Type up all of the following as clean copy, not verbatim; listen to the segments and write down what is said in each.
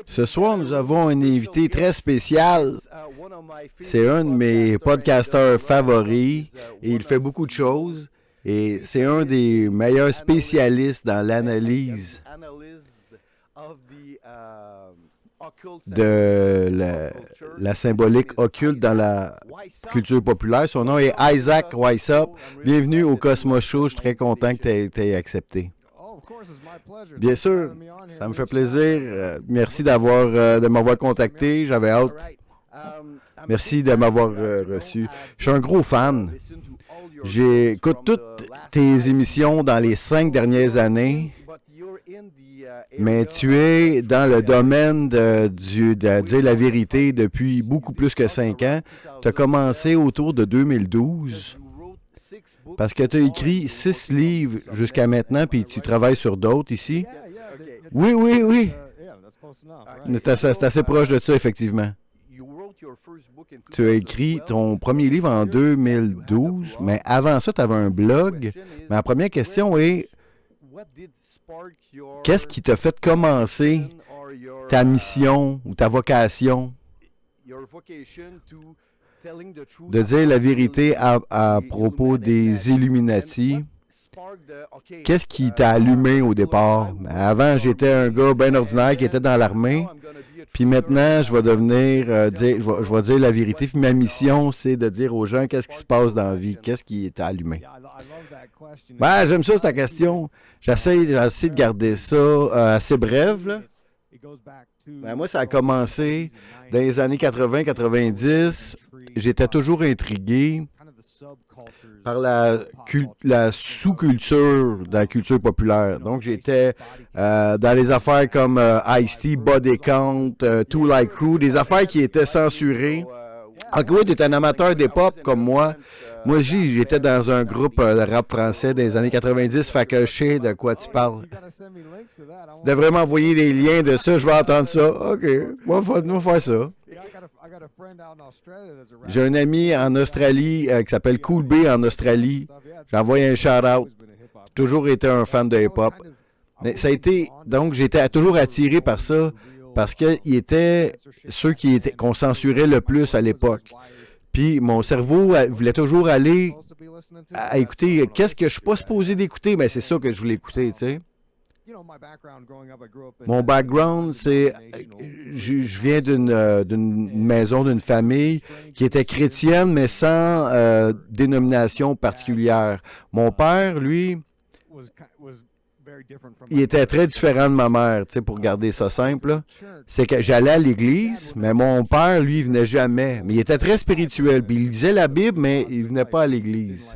Ce soir, nous avons un invité très spécial. C'est un de mes podcasteurs favoris et il fait beaucoup de choses. Et c'est un des meilleurs spécialistes dans l'analyse de la symbolique occulte dans la culture populaire. Son nom est Isaac Weishaupt. Bienvenue au Cosmos Show. Je suis très content que tu aies accepté. Bien sûr, ça me fait plaisir. Merci de m'avoir contacté. J'avais hâte. Merci de m'avoir reçu. Je suis un gros fan. J'écoute toutes tes émissions dans les 5 dernières années. Mais tu es dans le domaine de dire la vérité depuis beaucoup plus que 5 ans. Tu as commencé autour de 2012 parce que tu as écrit 6 livres jusqu'à maintenant, puis tu travailles sur d'autres ici. Oui. C'est assez proche de ça, effectivement. Tu as écrit ton premier livre en 2012, mais avant ça, tu avais un blog. Ma première question est, qu'est-ce qui t'a fait commencer ta mission ou ta vocation de dire la vérité à propos des Illuminati? Qu'est-ce qui t'a allumé au départ? Avant, j'étais un gars bien ordinaire qui était dans l'armée. Puis maintenant, je vais devenir, je vais dire la vérité. Puis ma mission, c'est de dire aux gens qu'est-ce qui se passe dans la vie, qu'est-ce qui t'a allumé. J'aime ça, ta question. J'essaie de garder ça assez bref, là. Moi, ça a commencé dans les années 80-90. J'étais toujours intrigué par la sous-culture de la culture populaire. Donc, j'étais dans les affaires comme Ice-T, Body Count, Two Light Crew, des affaires qui étaient censurées. Ok, oui, tu es un amateur d'hip-hop comme moi. Moi, j'étais dans un groupe de rap français des années 90, fait que je sais de quoi tu parles. Tu devrais m'envoyer des liens de ça, je vais entendre ça. OK, moi, faire ça. J'ai un ami en Australie qui s'appelle Cool B en Australie. J'ai envoyé un shout-out. J'ai toujours été un fan de hip-hop. Mais ça a été, donc, j'étais toujours attiré par ça parce qu'ils étaient ceux qu'on censurait le plus à l'époque. Puis mon cerveau voulait toujours aller à écouter. Qu'est-ce que je suis pas supposé d'écouter? Mais c'est ça que je voulais écouter, tu sais. Mon background, c'est... Je viens d'une maison, d'une famille qui était chrétienne, mais sans dénomination particulière. Mon père, lui, il était très différent de ma mère, tu sais, pour garder ça simple, là. C'est que j'allais à l'église, mais mon père, lui, il venait jamais. Mais il était très spirituel, puis il lisait la Bible, mais il venait pas à l'église.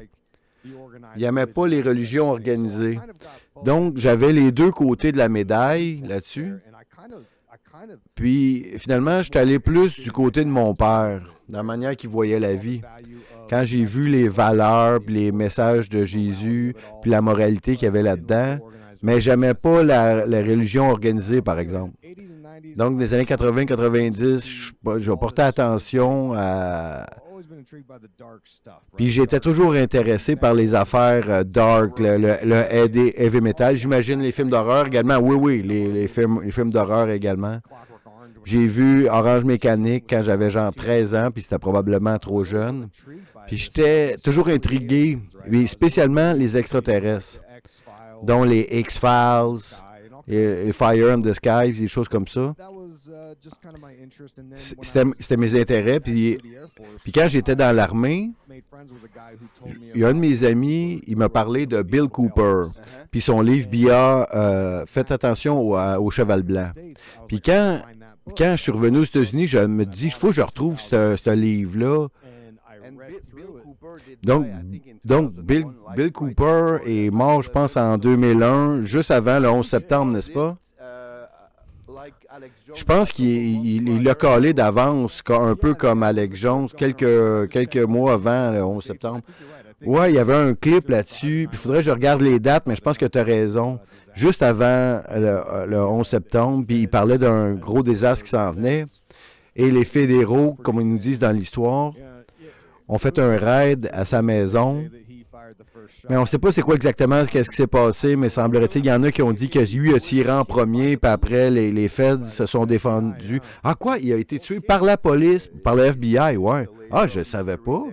Il n'aimait pas les religions organisées. Donc, j'avais les deux côtés de la médaille là-dessus. Puis, finalement, je suis allé plus du côté de mon père, dans la manière qu'il voyait la vie. Quand j'ai vu les valeurs, puis les messages de Jésus, puis la moralité qu'il y avait là-dedans, mais j'aimais pas la religion organisée, par exemple. Donc, des années 80-90, je portais attention à... Puis j'étais toujours intéressé par les affaires dark, le heavy metal. J'imagine les films d'horreur également. Oui, les films d'horreur également. J'ai vu Orange Mécanique quand j'avais genre 13 ans, puis c'était probablement trop jeune. Puis j'étais toujours intrigué, mais spécialement les extraterrestres, dont les X-Files, et Fire in the Sky, des choses comme ça. C'était mes intérêts. Puis quand j'étais dans l'armée, il y a un de mes amis, il m'a parlé de Bill Cooper, puis son livre BIA, Faites attention au cheval blanc. Puis quand je suis revenu aux États-Unis, je me dis, il faut que je retrouve ce livre-là. Donc Bill Cooper est mort, je pense, en 2001, juste avant le 11 septembre, n'est-ce pas? Je pense qu'il l'a collé d'avance, un peu comme Alex Jones, quelques mois avant le 11 septembre. Ouais, il y avait un clip là-dessus, puis il faudrait que je regarde les dates, mais je pense que tu as raison. Juste avant le 11 septembre, puis il parlait d'un gros désastre qui s'en venait. Et les fédéraux, comme ils nous disent dans l'histoire, ont fait un raid à sa maison. Mais on ne sait pas c'est quoi exactement qu'est-ce qui s'est passé, mais semblerait-il, il y en a qui ont dit que lui a tiré en premier, puis après, les Feds se sont défendus. Ah quoi? Il a été tué par la police, par le FBI, ouais. Ah, je ne savais pas.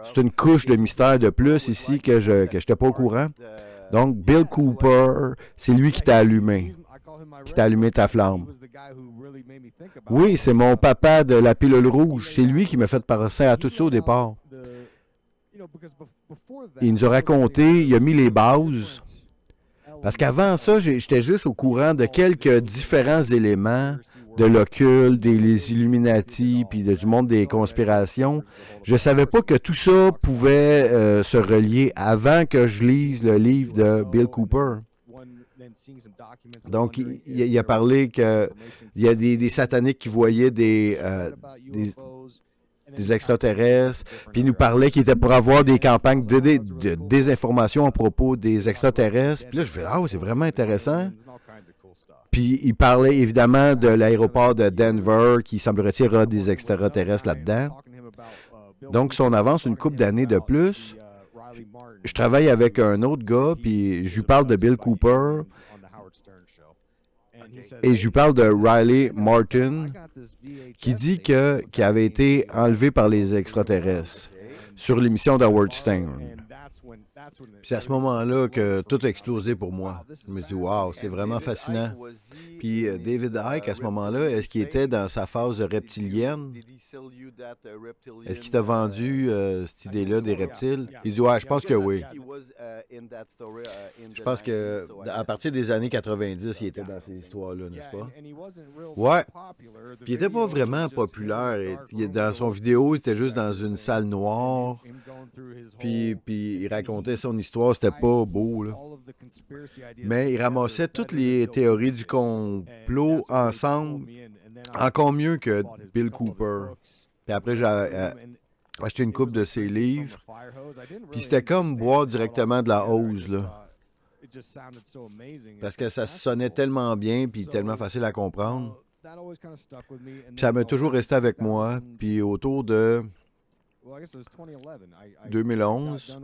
C'est une couche de mystère de plus ici que je n'étais pas au courant. Donc, Bill Cooper, c'est lui qui t'a allumé ta flamme. Oui, c'est mon papa de la pilule rouge. C'est lui qui m'a fait penser à tout ça au départ. Il nous a raconté, il a mis les bases. Parce qu'avant ça, j'étais juste au courant de quelques différents éléments de l'occulte, des Illuminati, puis du monde des conspirations. Je ne savais pas que tout ça pouvait se relier avant que je lise le livre de Bill Cooper. Donc, il a parlé qu'il y a des sataniques qui voyaient des extraterrestres, puis il nous parlait qu'il était pour avoir des campagnes de désinformation à propos des extraterrestres. Puis là, je fais « Ah, c'est vraiment intéressant ». Puis il parlait évidemment de l'aéroport de Denver, qui semblerait-il y aura des extraterrestres là-dedans. Donc, si on avance une couple d'années de plus, je travaille avec un autre gars, puis je lui parle de Bill Cooper, et je lui parle de Riley Martin, qui dit qu'il avait été enlevé par les extraterrestres sur l'émission d'Howard Stern. Puis c'est à ce moment-là que tout a explosé pour moi. Je me suis dit, wow, c'est vraiment fascinant. Puis David Icke, à ce moment-là, est-ce qu'il était dans sa phase reptilienne? Est-ce qu'il t'a vendu cette idée-là des reptiles? Il dit, ouais, je pense que oui. Je pense qu'à partir des années 90, il était dans ces histoires-là, n'est-ce pas? Ouais. Puis il n'était pas vraiment populaire. Dans son vidéo, il était juste dans une salle noire. Puis il racontait son histoire, c'était pas beau, là. Mais il ramassait toutes les théories du complot ensemble, encore mieux que Bill Cooper. Puis après, j'ai acheté une coupe de ses livres. Puis c'était comme boire directement de la hose, là. Parce que ça sonnait tellement bien, puis tellement facile à comprendre. Puis ça m'a toujours resté avec moi. Puis autour de 2011,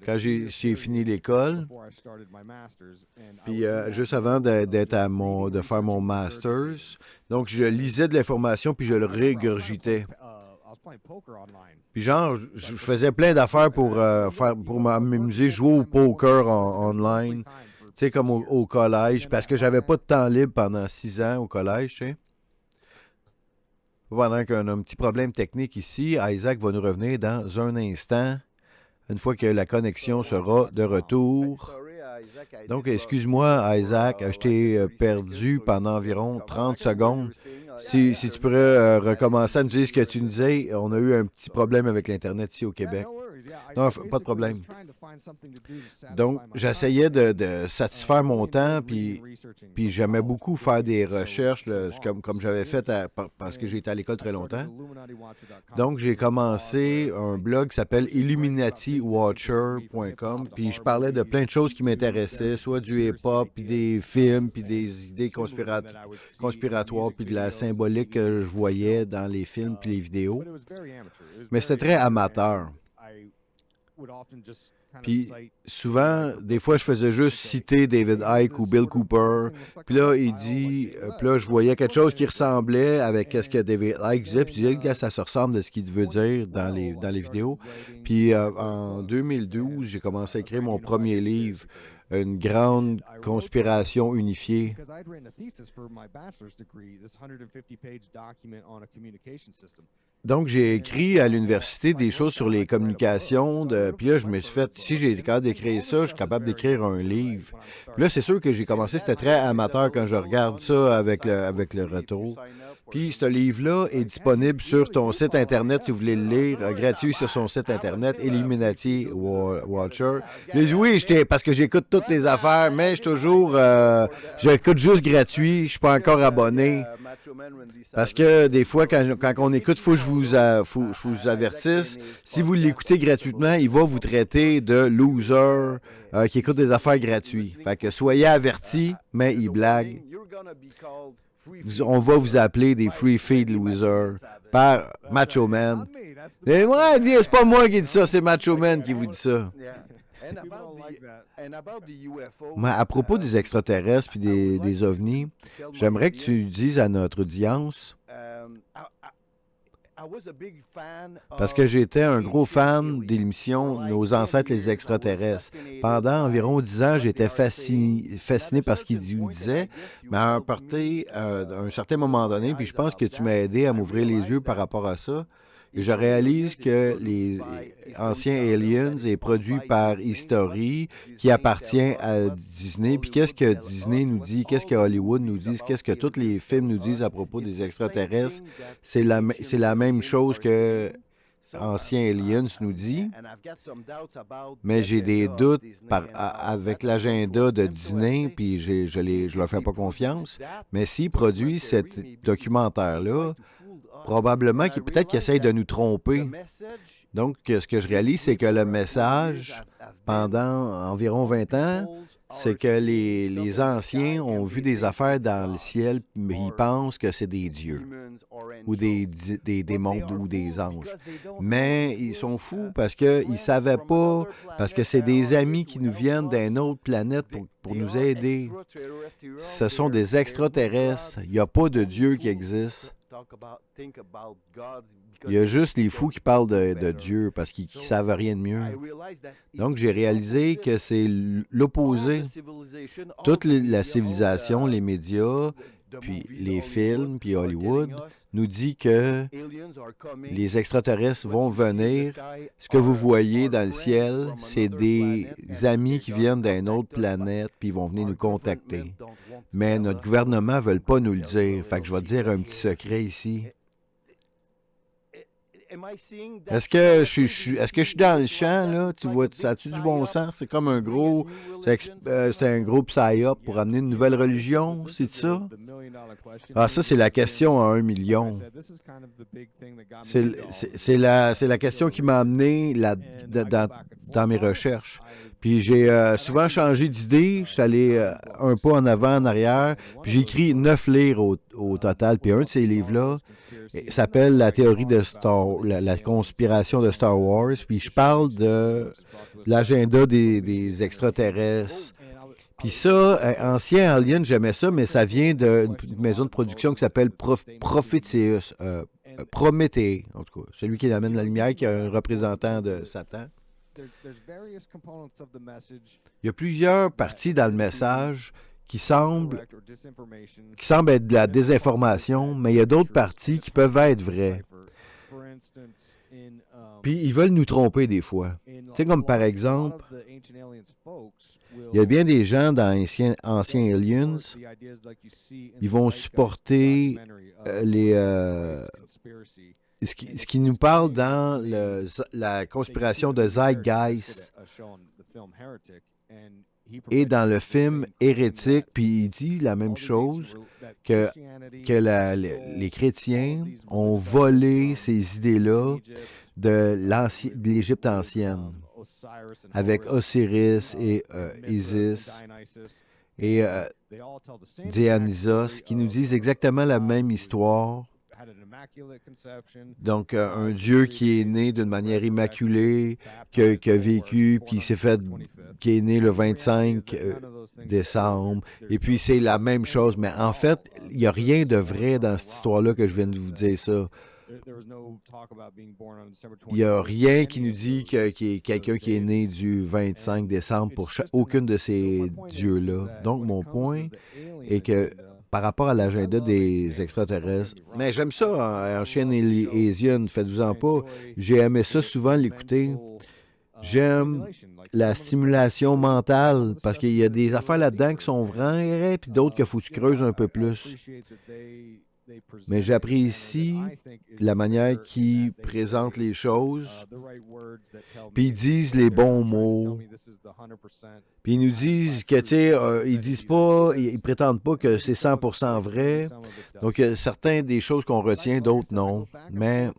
quand j'ai fini l'école, puis juste avant de faire mon master's, donc je lisais de l'information puis je le régurgitais. Puis genre, je faisais plein d'affaires pour m'amuser, jouer au poker online, tu sais, comme au collège, parce que j'avais pas de temps libre pendant 6 ans au collège, tu sais. Pendant qu'on a un petit problème technique ici, Isaac va nous revenir dans un instant, une fois que la connexion sera de retour. Donc, excuse-moi, Isaac, je t'ai perdu pendant environ 30 secondes. Si tu pourrais recommencer à nous dire ce que tu nous disais, on a eu un petit problème avec l'Internet ici au Québec. Non, pas de problème. Donc, j'essayais de satisfaire mon temps, puis j'aimais beaucoup faire des recherches, là, comme j'avais fait parce que j'ai été à l'école très longtemps. Donc, j'ai commencé un blog qui s'appelle illuminatiwatcher.com, puis je parlais de plein de choses qui m'intéressaient, soit du hip-hop, puis des films, puis des idées conspiratoires, puis de la symbolique que je voyais dans les films puis les vidéos. Mais c'était très amateur. Puis souvent, des fois, je faisais juste citer David Icke ou Bill Cooper. Puis là, puis là, je voyais quelque chose qui ressemblait avec ce que David Icke disait. Puis je disais, que ça se ressemble de ce qu'il veut dire dans les vidéos. Puis en 2012, j'ai commencé à écrire mon premier livre, Une grande conspiration unifiée. Donc, j'ai écrit à l'université des choses sur les communications. Puis là, je me suis fait, si j'ai été capable d'écrire ça, je suis capable d'écrire un livre. Puis là, c'est sûr que j'ai commencé, c'était très amateur quand je regarde ça avec le retour. Puis ce livre-là est disponible sur ton site Internet si vous voulez le lire, gratuit sur son site Internet, Illuminati Watcher. Oui, parce que j'écoute toutes les affaires, mais j'écoute juste gratuit, je ne suis pas encore abonné. Parce que des fois, quand on écoute, il faut que je vous avertisse. Si vous l'écoutez gratuitement, il va vous traiter de loser qui écoute des affaires gratuites. Fait que soyez avertis, mais il blague. on va vous appeler des free feed losers par Macho Man. Et moi, c'est pas moi qui dis ça, c'est Macho Man qui vous dit ça. Mais à propos des extraterrestres puis des ovnis, j'aimerais que tu dises à notre audience, parce que j'étais un gros fan de l'émission Nos ancêtres les extraterrestres. Pendant environ 10 ans, j'étais fasciné par ce qu'il disait, mais à un certain moment donné, puis je pense que tu m'as aidé à m'ouvrir les yeux par rapport à ça. Et je réalise que les anciens Aliens est produit par History, qui appartient à Disney. Puis qu'est-ce que Disney nous dit, qu'est-ce que Hollywood nous dit, qu'est-ce que tous les films nous disent à propos des extraterrestres, c'est la même chose que Ancien Aliens nous dit. Mais j'ai des doutes avec l'agenda de Disney, puis je leur fais pas confiance. Mais s'ils produisent cet documentaire-là, probablement peut-être qu'ils essayent de nous tromper. Donc, ce que je réalise, c'est que le message, pendant environ 20 ans, c'est que les anciens ont vu des affaires dans le ciel, mais ils pensent que c'est des dieux, ou des démons, ou des anges. Mais ils sont fous parce qu'ils ne savaient pas, parce que c'est des amis qui nous viennent d'une autre planète pour nous aider. Ce sont des extraterrestres. Il n'y a pas de Dieu qui existe. Il y a juste les fous qui parlent de Dieu parce qu'ils ne savent rien de mieux. Donc, j'ai réalisé que c'est l'opposé. Toute la civilisation, les médias, puis les films, puis Hollywood, nous dit que les extraterrestres vont venir. Ce que vous voyez dans le ciel, c'est des amis qui viennent d'une autre planète, puis ils vont venir nous contacter. Mais notre gouvernement ne veut pas nous le dire. Fait que je vais te dire un petit secret ici. Est-ce que je suis dans le champ, là? Tu vois, ça a-tu du bon sens? C'est comme un gros... c'est un gros psy-up pour amener une nouvelle religion, c'est ça? Ah, ça, c'est la question à 1 million. C'est la question qui m'a amené dans mes recherches. Puis j'ai souvent changé d'idée. Je suis allé un pas en avant, en arrière. Puis j'ai écrit 9 livres au total. Puis un de ces livres-là s'appelle La théorie de la conspiration de Star Wars. Puis je parle de l'agenda des extraterrestres. Puis ça, ancien Alien, j'aimais ça, mais ça vient d'une maison de production qui s'appelle Prometheus, en tout cas, celui qui amène la lumière, qui est un représentant de Satan. Il y a plusieurs parties dans le message qui semblent être de la désinformation, mais il y a d'autres parties qui peuvent être vraies. Puis ils veulent nous tromper des fois. Tu sais, comme par exemple, il y a bien des gens dans Anciens Aliens, ils vont supporter ce qui nous parle dans la conspiration de Zeitgeist et dans le film Hérétique, puis il dit la même chose, que les chrétiens ont volé ces idées-là de l'Égypte ancienne, avec Osiris et Isis et Dionysos, qui nous disent exactement la même histoire. Donc, un Dieu qui est né d'une manière immaculée, qui a vécu, qui est né le 25 décembre. Et puis, c'est la même chose. Mais en fait, il n'y a rien de vrai dans cette histoire-là que je viens de vous dire ça. Il n'y a rien qui nous dit qu'il y a quelqu'un qui est né du 25 décembre pour aucune de ces dieux-là. Donc, mon point est que par rapport à l'agenda des extraterrestres. Mais j'aime ça, Ancien Aliens, faites-vous-en pas. J'ai aimé ça souvent l'écouter. J'aime la stimulation mentale, parce qu'il y a des affaires là-dedans qui sont vraies, puis d'autres qu'il faut que tu creuses un peu plus. Mais j'apprécie la manière qu'ils présentent les choses, puis ils disent les bons mots, puis ils nous disent que, tu sais, ils prétendent pas que c'est 100% vrai. Donc, il y a certaines des choses qu'on retient, d'autres non. Mais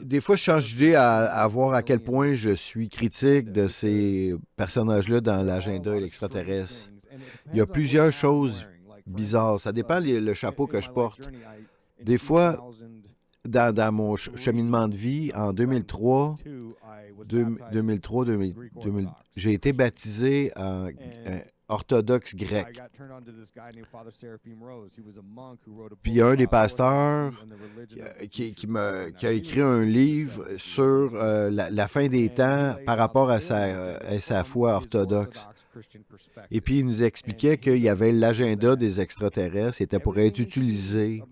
des fois, je change d'idée à voir à quel point je suis critique de ces personnages-là dans l'agenda extraterrestre. Il y a plusieurs choses bizarre. Ça dépend le chapeau que je porte. Des fois, dans mon cheminement de vie, en 2003, j'ai été baptisé en orthodoxe grec. Puis il y a un des pasteurs qui a écrit un livre sur la fin des temps par rapport à sa foi orthodoxe. Et puis il nous expliquait qu'il y avait l'agenda des extraterrestres, c'était pour être utilisé.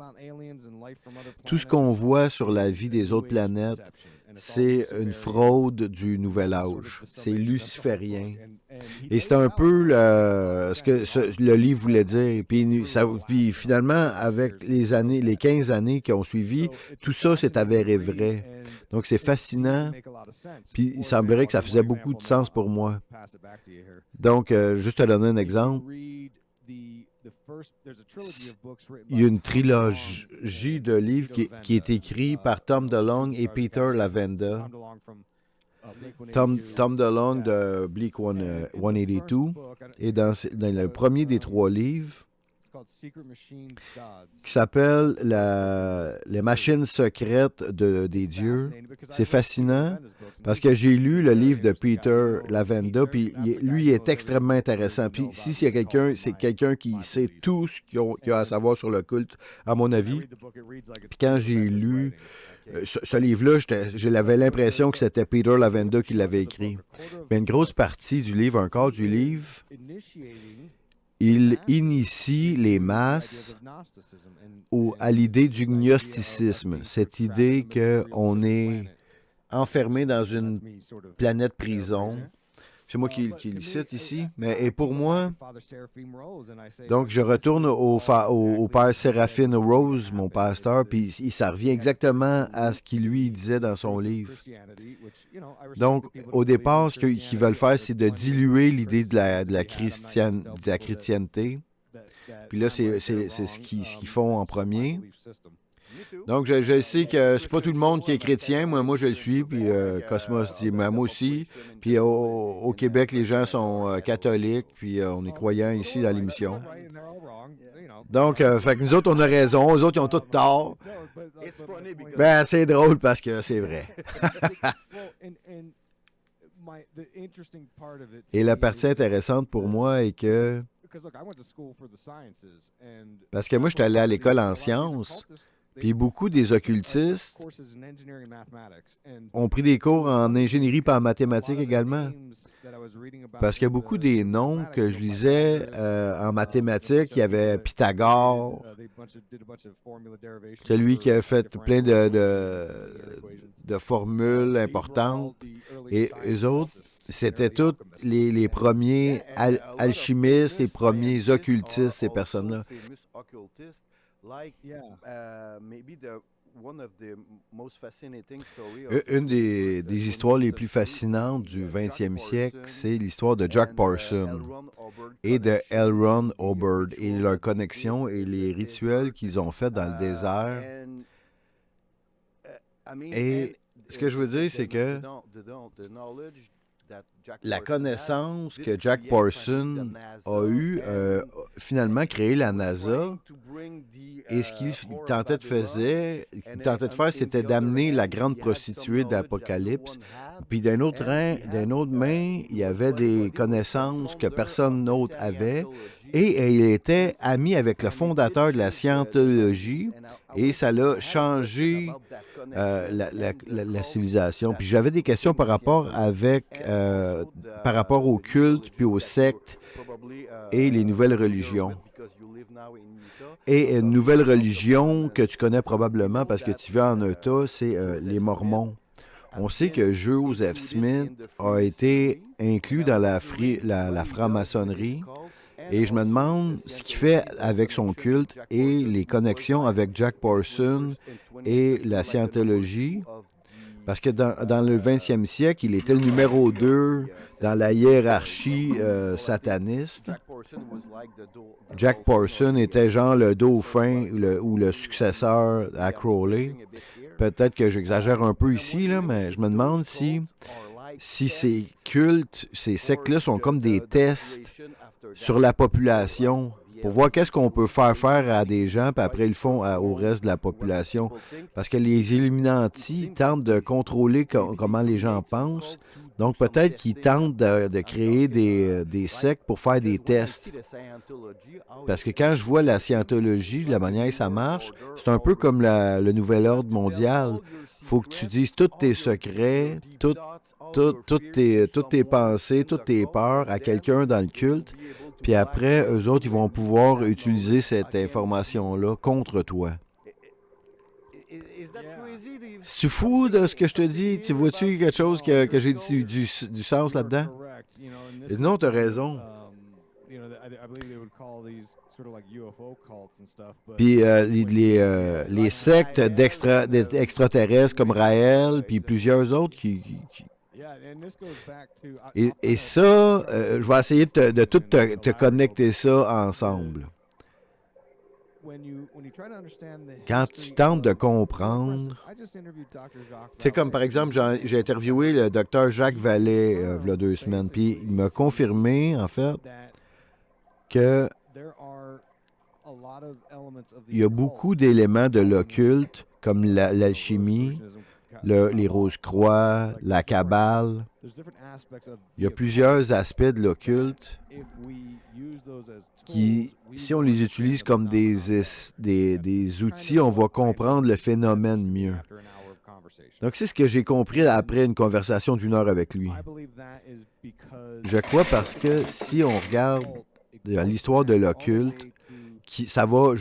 Tout ce qu'on voit sur la vie des autres planètes, c'est une fraude du nouvel âge. C'est luciférien. Et c'est un peu ce que le livre voulait dire. Puis finalement, avec les 15 années qui ont suivi, tout ça s'est avéré vrai. Donc c'est fascinant. Puis il semblerait que ça faisait beaucoup de sens pour moi. Donc, juste te donner un exemple. Il y a une trilogie de livres qui est écrite par Tom DeLonge et Peter Lavender. Tom DeLonge de Blink 182. Et dans le premier des 3 livres, qui s'appelle Les machines secrètes des dieux. C'est fascinant parce que j'ai lu le livre de Peter Lavender, puis lui est extrêmement intéressant. Puis si c'est quelqu'un qui sait tout ce qu'il y a à savoir sur le culte, à mon avis. Puis quand j'ai lu ce livre-là, j'avais l'impression que c'était Peter Lavender qui l'avait écrit. Mais une grosse partie du livre, un quart du livre, il initie les masses à l'idée du gnosticisme, cette idée qu'on est enfermé dans une planète prison. C'est moi qui le cite ici. Et pour moi, donc je retourne au père Séraphine Rose, mon pasteur, puis ça revient exactement à ce qu'il lui disait dans son livre. Donc, au départ, ce qu'ils veulent faire, c'est de diluer l'idée de la chrétienté. Puis là, c'est ce qu'ils font en premier. Donc, je sais que c'est pas tout le monde qui est chrétien. Moi je le suis. Puis Cosmos dit, moi aussi. Puis au Québec, les gens sont catholiques. Puis on est croyants ici dans l'émission. Donc, fait que nous autres, on a raison. Eux autres, ils ont tout tort. Ben, c'est drôle parce que c'est vrai. Et la partie intéressante pour moi est que... Parce que moi, je suis allé à l'école en sciences. Puis beaucoup des occultistes ont pris des cours en ingénierie et en mathématiques également. Parce qu'il y a beaucoup des noms que je lisais en mathématiques. Il y avait Pythagore, celui qui a fait plein de formules importantes. Et eux autres, c'était tous les premiers alchimistes, les premiers occultistes, ces personnes-là. Une des histoires les plus fascinantes du 20e siècle, c'est l'histoire de Jack Parsons et de L. Ron Hubbard et leur connexion et les rituels qu'ils ont faits dans le désert. Et ce que je veux dire, c'est que la connaissance que Jack Parsons a eue, finalement créé la NASA. Et ce qu'il tentait de faire, c'était d'amener la grande prostituée d'Apocalypse. Puis d'un autre main, il y avait des connaissances que personne d'autre avait. Et il était ami avec le fondateur de la scientologie. Et ça l'a changé la civilisation. Puis j'avais des questions par rapport au culte, puis aux sectes et les nouvelles religions. Et une nouvelle religion que tu connais probablement parce que tu vis en Utah, c'est les Mormons. On sait que Joseph Smith a été inclus dans la franc-maçonnerie. Et je me demande ce qu'il fait avec son culte et les connexions avec Jack Parsons et la scientologie. Parce que dans le 20e siècle, il était le numéro 2 dans la hiérarchie sataniste. Jack Parsons était genre le dauphin ou le successeur à Crowley. Peut-être que j'exagère un peu ici, là, mais je me demande si ces cultes, ces sectes-là sont comme des tests sur la population pour voir qu'est-ce qu'on peut faire à des gens, puis après ils le font au reste de la population. Parce que les Illuminati tentent de contrôler comment les gens pensent. Donc peut-être qu'ils tentent de créer des sectes pour faire des tests. Parce que quand je vois la scientologie, la manière que ça marche, c'est un peu comme le nouvel ordre mondial. Il faut que tu dises tous tes secrets, toutes tes pensées, toutes tes peurs à quelqu'un dans le culte. Puis après, eux autres, ils vont pouvoir utiliser cette information-là contre toi. C'est fou de ce que je te dis? Tu vois-tu quelque chose que j'ai du sens là-dedans? Non, tu as raison. Puis les sectes d'extraterrestres comme Raël, puis plusieurs autres Et ça, je vais essayer de tout te connecter ça ensemble. Quand tu tentes de comprendre, tu sais, comme par exemple, j'ai interviewé le docteur Jacques Vallée il y a 2 semaines, puis il m'a confirmé, en fait, que il y a beaucoup d'éléments de l'occulte, comme l'alchimie, les Rose-Croix, la Kabbale. Il y a plusieurs aspects de l'occulte qui, si on les utilise comme des outils, on va comprendre le phénomène mieux. Donc, c'est ce que j'ai compris après une conversation d'1 heure avec lui. Je crois parce que si on regarde l'histoire de l'occulte, ça va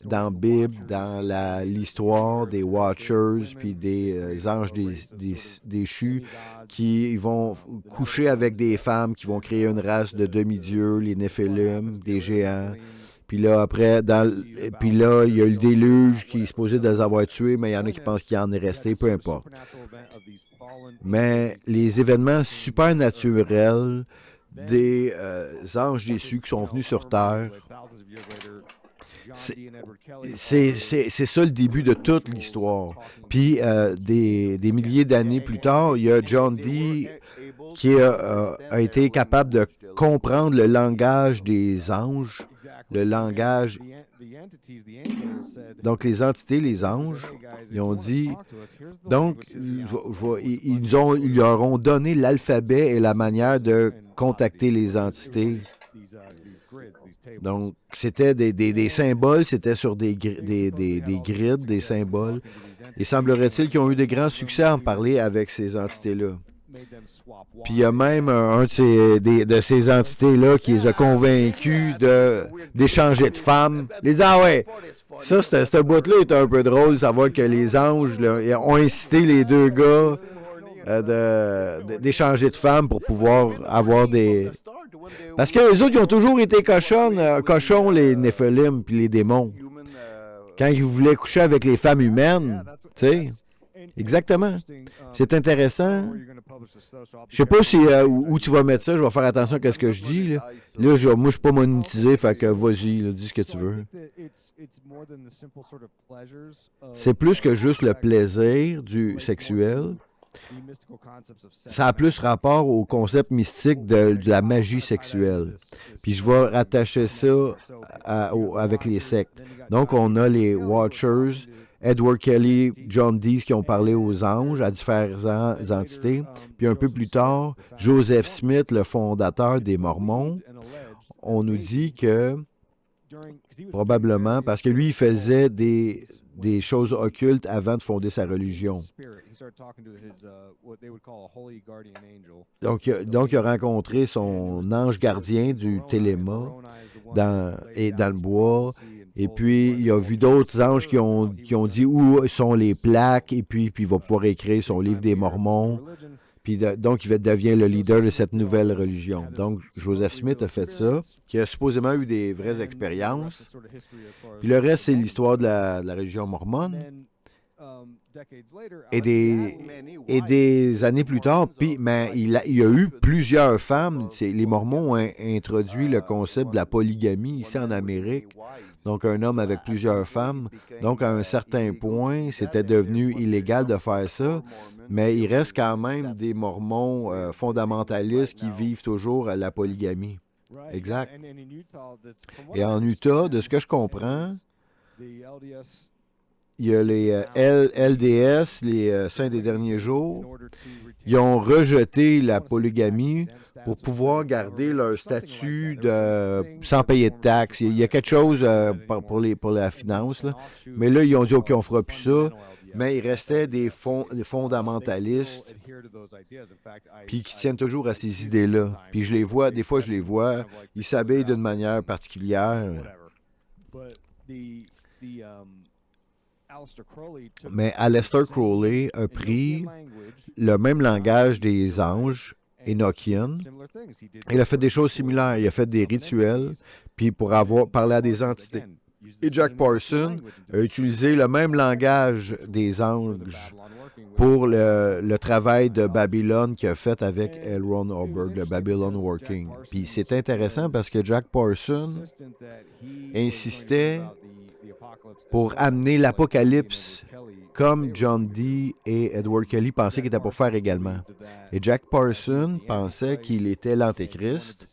dans la Bible, dans l'histoire des Watchers, puis des anges déchus qui vont coucher avec des femmes, qui vont créer une race de demi-dieux, les Néphilim, des géants. Puis là, après, il y a eu le déluge qui est supposé de les avoir tués, mais il y en a qui pensent qu'il en est resté, peu importe. Mais les événements supernaturels des anges déçus qui sont venus sur Terre, c'est ça le début de toute l'histoire. Puis des milliers d'années plus tard, il y a John Dee qui a été capable de comprendre le langage des anges, le langage. Donc les entités, les anges, ils ont dit, donc ils leur ont donné l'alphabet et la manière de contacter les entités. Donc, c'était des symboles, c'était sur des grids, des symboles. Et semblerait-il qu'ils ont eu de grands succès à en parler avec ces entités-là. Puis il y a même un de ces entités-là qui les a convaincus d'échanger de femmes. Les ah ouais, ça, ce bout-là est un peu drôle, savoir que les anges là, ont incité les 2 gars d'échanger de femmes pour pouvoir avoir des... Parce que les autres, ils ont toujours été cochons, les Néphilim puis les démons. Quand ils voulaient coucher avec les femmes humaines, tu sais. Exactement. C'est intéressant. Je sais pas où tu vas mettre ça. Je vais faire attention à ce que je dis. Là, moi, je suis pas monétisé, fait que vas-y, là, dis ce que tu veux. C'est plus que juste le plaisir du sexuel. Ça a plus rapport au concept mystique de la magie sexuelle. Puis je vais rattacher ça avec les sectes. Donc, on a les Watchers, Edward Kelly, John Dee qui ont parlé aux anges, à différentes entités. Puis un peu plus tard, Joseph Smith, le fondateur des Mormons, on nous dit que, probablement, parce que lui, il faisait des choses occultes avant de fonder sa religion. Donc, il a rencontré son ange gardien du Téléma dans le bois. Et puis, il a vu d'autres anges qui ont dit où sont les plaques. Et puis il va pouvoir écrire son livre des Mormons. Puis donc, il devient le leader de cette nouvelle religion. Donc, Joseph Smith a fait ça, qui a supposément eu des vraies expériences. Puis le reste, c'est l'histoire de la religion mormone. Et des années plus tard, mais il y a eu plusieurs femmes. Les Mormons ont introduit le concept de la polygamie ici en Amérique. Donc, un homme avec plusieurs femmes. Donc, à un certain point, c'était devenu illégal de faire ça. Mais il reste quand même des Mormons fondamentalistes qui vivent toujours la polygamie. Exact. Et en Utah, de ce que je comprends, il y a les LDS, les Saints des derniers jours. Ils ont rejeté la polygamie pour pouvoir garder leur statut sans payer de taxes. Il y a quelque chose pour la finance, là. Mais là, ils ont dit, OK, on ne fera plus ça. Mais il restait des fondamentalistes puis qui tiennent toujours à ces idées-là. Puis je les vois, des fois je les vois, ils s'habillent d'une manière particulière. Mais Aleister Crowley a pris le même langage des anges Enochian. Il a fait des choses similaires. Il a fait des rituels, puis pour avoir parlé à des entités. Et Jack Parsons a utilisé le même langage des anges pour le travail de Babylone qu'il a fait avec L. Ron Hubbard, le Babylon Working. Puis c'est intéressant parce que Jack Parsons insistait pour amener l'Apocalypse comme John Dee et Edward Kelly pensaient qu'il était pour faire également. Et Jack Parsons pensait qu'il était l'Antéchrist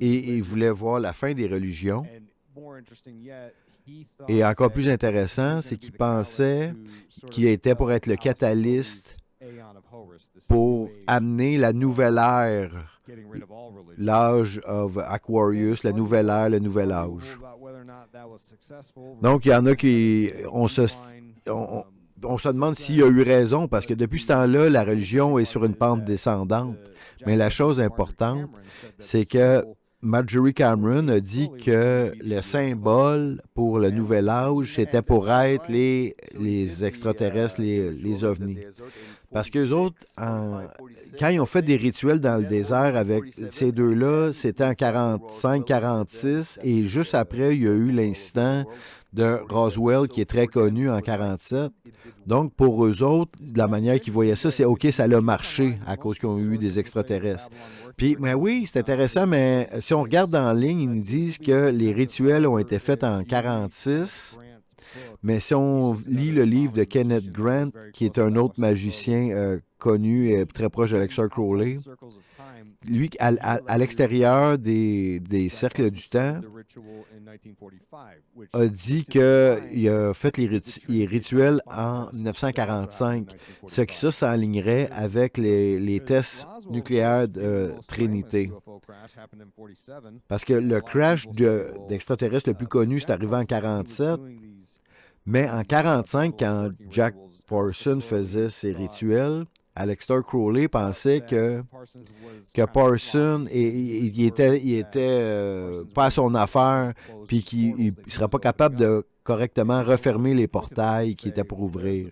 et il voulait voir la fin des religions. Et encore plus intéressant, c'est qu'il pensait qu'il était pour être le catalyste pour amener la nouvelle ère, l'âge of Aquarius, la nouvelle ère, le nouvel âge. Donc, il y en a qui... On se demande s'il a eu raison, parce que depuis ce temps-là, la religion est sur une pente descendante. Mais la chose importante, c'est que Marjorie Cameron a dit que le symbole pour le nouvel âge, c'était pour être les extraterrestres, les ovnis. Parce qu'eux autres, quand ils ont fait des rituels dans le désert avec ces deux-là, c'était en 45-46, et juste après, il y a eu l'incident de Roswell qui est très connu en 47. Donc, pour eux autres, de la manière qu'ils voyaient ça, c'est OK, ça a marché à cause qu'ils ont eu des extraterrestres. Puis, mais oui, c'est intéressant, mais si on regarde en ligne, ils nous disent que les rituels ont été faits en 46. Mais si on lit le livre de Kenneth Grant, qui est un autre magicien connu et très proche d'Aleister Crowley, lui, à l'extérieur des cercles du temps, a dit qu'il a fait les rituels en 1945, ce qui ça s'alignerait avec les tests nucléaires de Trinité. Parce que le crash d'extraterrestres le plus connu, c'est arrivé en 1947, mais en 1945, quand Jack Parsons faisait ses rituels, Aleister Crowley pensait que Parsons, il était pas à son affaire, puis qu'il ne serait pas capable de correctement refermer les portails qui étaient pour ouvrir.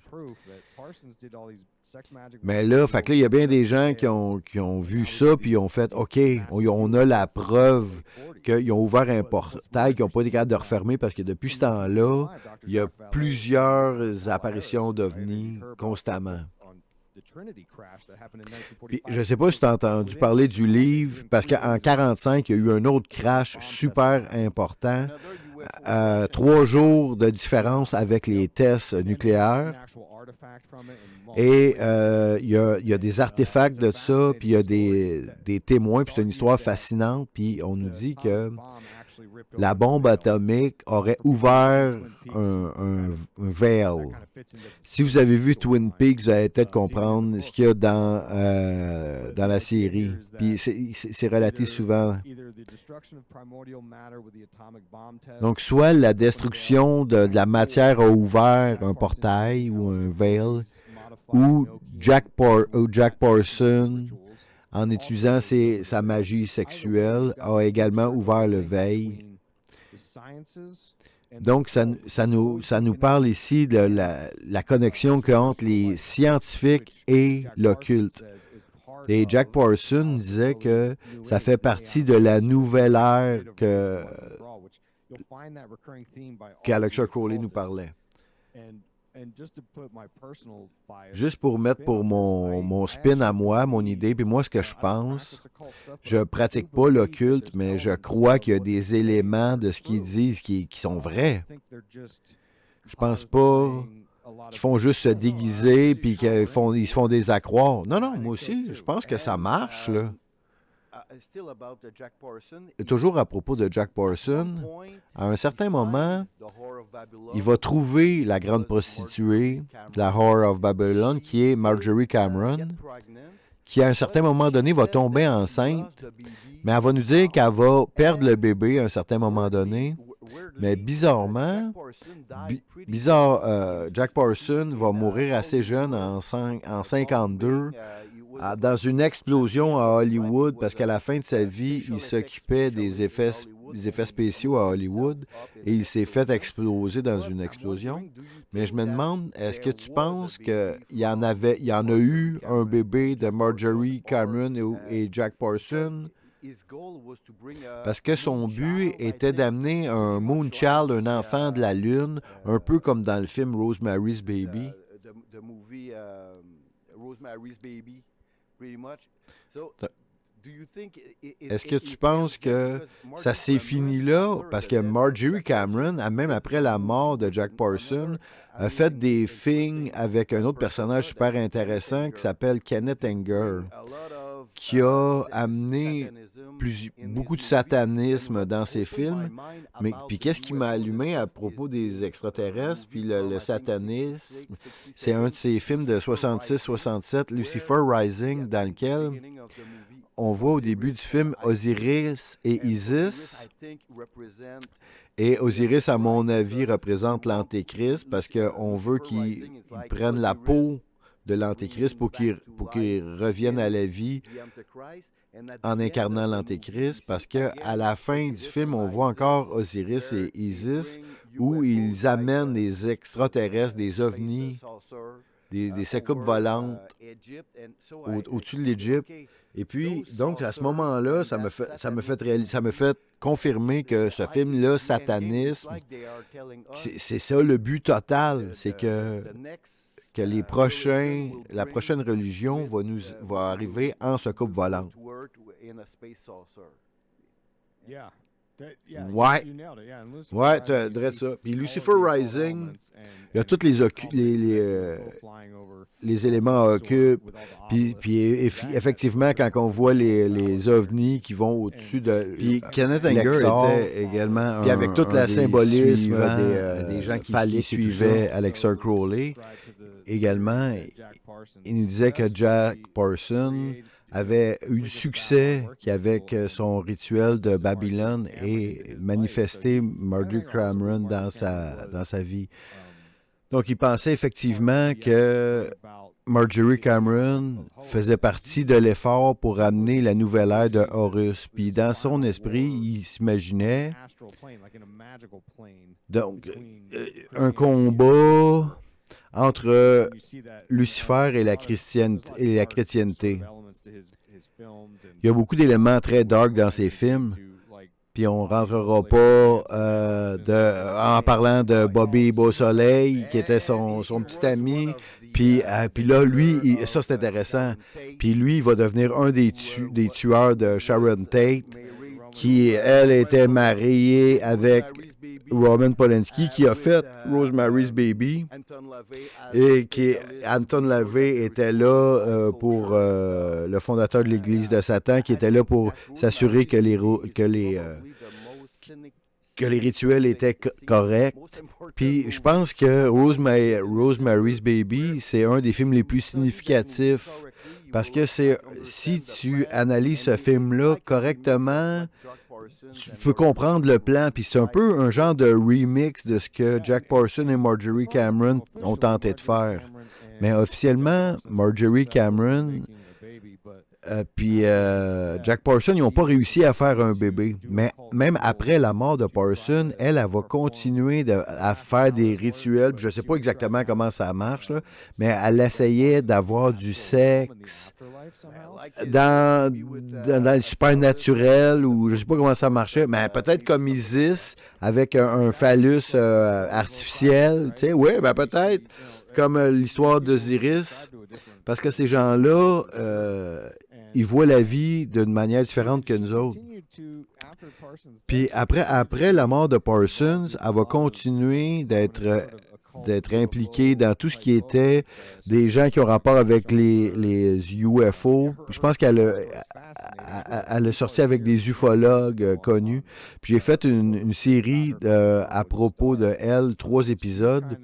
Mais là, il y a bien des gens qui ont vu ça, puis ils ont fait, OK, on a la preuve qu'ils ont ouvert un portail qu'ils n'ont pas été capables de refermer, parce que depuis ce temps-là, il y a plusieurs apparitions d'ovnis constamment. Puis, je ne sais pas si tu as entendu parler du livre, parce qu'en 1945, il y a eu un autre crash super important. 3 jours de différence avec les tests nucléaires. Et il y a des artefacts de ça, puis il y a des témoins, puis c'est une histoire fascinante. Puis on nous dit que la bombe atomique aurait ouvert un veil. Si vous avez vu Twin Peaks, vous allez peut-être comprendre ce qu'il y a dans la série. Puis c'est relaté souvent. Donc, soit la destruction de la matière a ouvert un portail ou un veil, ou Jack Parsons, en utilisant sa magie sexuelle, a également ouvert le veil. Donc, ça nous parle ici de la connexion entre les scientifiques et l'occulte. Et Jack Parsons disait que ça fait partie de la nouvelle ère qu'Aleister Crowley nous parlait. Juste pour mettre pour mon spin à moi, mon idée, puis moi ce que je pense, je pratique pas l'occulte, mais je crois qu'il y a des éléments de ce qu'ils disent qui sont vrais. Je pense pas qu'ils font juste se déguiser puis qu'ils se font des accroires. Non, moi aussi, je pense que ça marche, là. toujours à propos de Jack Parson, à un certain moment, il va trouver la grande prostituée de la Whore of Babylon, qui est Marjorie Cameron, qui à un certain moment donné va tomber enceinte, mais elle va nous dire qu'elle va perdre le bébé à un certain moment donné. Mais bizarrement, Jack Parson va mourir assez jeune en 52 dans une explosion à Hollywood parce qu'à la fin de sa vie, il s'occupait des effets spéciaux à Hollywood et il s'est fait exploser dans une explosion. Mais je me demande, est-ce que tu penses qu'il y en a eu un bébé de Marjorie Cameron et Jack Parson? Parce que son but était d'amener un Moonchild, un enfant de la Lune, un peu comme dans le film Rosemary's Baby. Est-ce que tu penses que ça s'est fini là? Parce que Marjorie Cameron, même après la mort de Jack Parson, a fait des films avec un autre personnage super intéressant qui s'appelle Kenneth Anger, qui a amené beaucoup de satanisme dans ses films. Mais puis qu'est-ce qui m'a allumé à propos des extraterrestres puis le satanisme? C'est un de ses films de 66-67, Lucifer Rising, dans lequel on voit au début du film Osiris et Isis. Et Osiris, à mon avis, représente l'Antéchrist parce qu'on veut qu'il prenne la peau de l'Antéchrist pour qu'il revienne à la vie en incarnant l'Antéchrist, parce qu'à la fin du film, on voit encore Osiris et Isis où ils amènent des extraterrestres, des ovnis, des soucoupes volantes au-dessus de l'Égypte. Et puis, donc, à ce moment-là, ça me fait confirmer que ce film-là, satanisme, c'est ça le but total, c'est que la prochaine religion va arriver en soucoupe volante. Ouais, tu as dit ça. Puis Lucifer Rising, il y a tous les éléments occultes. Puis effectivement, quand on voit les ovnis qui vont au-dessus de. Puis Kenneth Anger était également puis avec tout le symbolisme des gens qui suivaient Alexa Crowley. Également, il nous disait que Jack Parson avait eu du succès qu'avec son rituel de Babylone et manifesté Marjorie Cameron dans sa vie. Donc, il pensait effectivement que Marjorie Cameron faisait partie de l'effort pour amener la nouvelle ère de Horus. Puis dans son esprit, il s'imaginait donc un combat entre Lucifer et la chrétienté. Il y a beaucoup d'éléments très dark dans ses films, puis on ne rentrera pas en parlant de Bobby Beausoleil, qui était son petit ami, puis là, lui, ça c'est intéressant, puis lui, il va devenir un des tueurs de Sharon Tate, qui, elle, était mariée avec Roman Polanski, qui a fait Rosemary's Baby, et Anton LaVey était là pour le fondateur de l'Église de Satan, qui était là pour s'assurer que les rituels étaient corrects. Puis je pense que Rosemary's Baby, c'est un des films les plus significatifs, parce que si tu analyses ce film-là correctement, tu peux comprendre le plan, puis c'est un peu un genre de remix de ce que Jack Parson et Marjorie Cameron ont tenté de faire. Mais officiellement, Marjorie Cameron puis Jack Parson, ils n'ont pas réussi à faire un bébé. Mais même après la mort de Parson, elle va continuer à faire des rituels. Je ne sais pas exactement comment ça marche, là, mais elle essayait d'avoir du sexe dans le supernaturel, ou je ne sais pas comment ça marchait, mais peut-être comme Isis, avec un phallus artificiel. Tu sais, oui, ben peut-être comme l'histoire d'Osiris. Parce que ces gens-là, ils voient la vie d'une manière différente que nous autres. Puis après la mort de Parsons, elle va continuer d'être d'être impliqué dans tout ce qui était des gens qui ont rapport avec les UFO. Je pense elle a sorti avec des ufologues connus. Puis j'ai fait une série à propos de elle, 3 épisodes.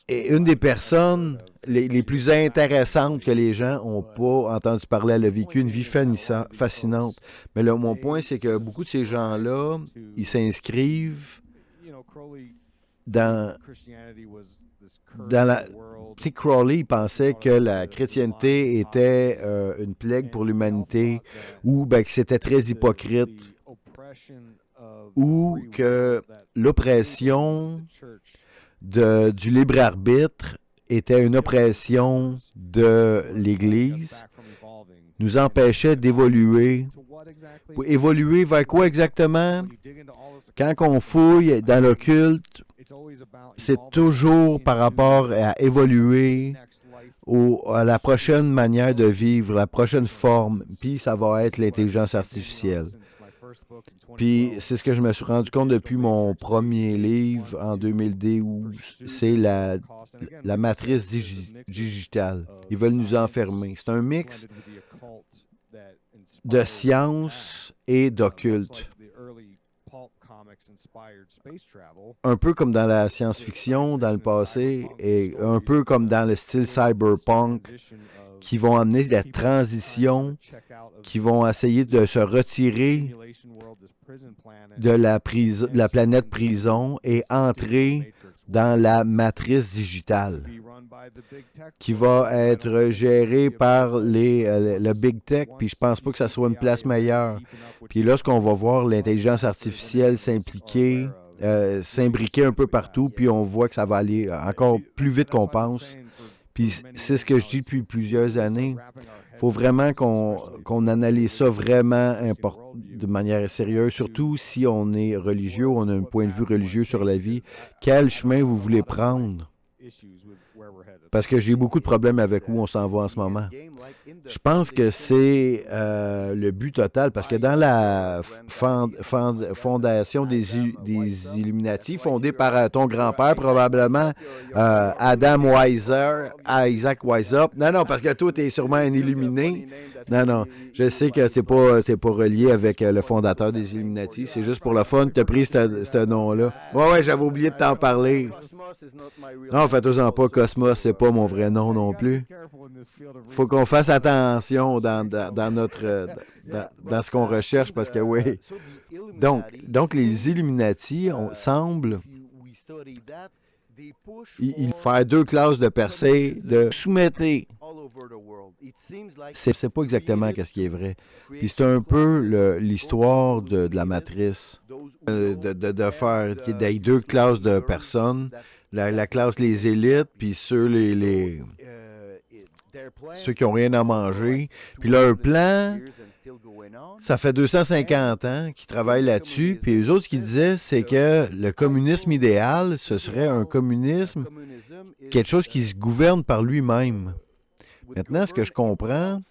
Et une des personnes les plus intéressantes que les gens n'ont pas entendu parler, elle a vécu une vie fascinante. Mais là, mon point, c'est que beaucoup de ces gens-là, ils s'inscrivent dans la... Tu sais, Crowley, il pensait que la chrétienté était une plague pour l'humanité, ou que c'était très hypocrite, ou que l'oppression du libre arbitre était une oppression de l'Église, nous empêchait d'évoluer. Pour évoluer vers quoi exactement? Quand on fouille dans l'occulte, c'est toujours par rapport à évoluer à la prochaine manière de vivre, la prochaine forme, puis ça va être l'intelligence artificielle. Puis c'est ce que je me suis rendu compte depuis mon premier livre en 2012, c'est la matrice digitale. Ils veulent nous enfermer. C'est un mix de science et d'occulte. Un peu comme dans la science-fiction dans le passé et un peu comme dans le style cyberpunk qui vont amener la transition, qui vont essayer de se retirer de la planète prison et entrer dans la matrice digitale qui va être gérée par le Big Tech, puis je pense pas que ça soit une place meilleure. Puis lorsqu'on va voir l'intelligence artificielle s'impliquer, s'imbriquer un peu partout, puis on voit que ça va aller encore plus vite qu'on pense. Puis c'est ce que je dis depuis plusieurs années. Il faut vraiment qu'on analyse ça vraiment de manière sérieuse, surtout si on est religieux, on a un point de vue religieux sur la vie. Quel chemin vous voulez prendre? Parce que j'ai beaucoup de problèmes avec où on s'en va en ce moment. Je pense que c'est le but total, parce que dans la fondation des Illuminati, fondée par ton grand-père, probablement, Adam Weiser, Isaac Weishaupt. Non, parce que toi, tu es sûrement un illuminé. Non, je sais que c'est pas relié avec le fondateur des Illuminati. C'est juste pour le fun que tu as pris ce nom-là. Ouais, j'avais oublié de t'en parler. Non, faites-en pas, Cosmos, c'est pas mon vrai nom non plus. Faut qu'on fasse attention dans ce qu'on recherche, parce que oui. Donc les Illuminati semblent il faire 2 classes de percées, de soumettre. C'est pas exactement ce qui est vrai. Puis c'est un peu l'histoire de la matrice, de faire des 2 classes de personnes, la classe les élites, puis ceux qui n'ont rien à manger. Puis leur plan, ça fait 250 ans qu'ils travaillent là-dessus. Puis eux autres, ce qu'ils disaient, c'est que le communisme idéal, ce serait un communisme, quelque chose qui se gouverne par lui-même. Maintenant, ce que je comprends,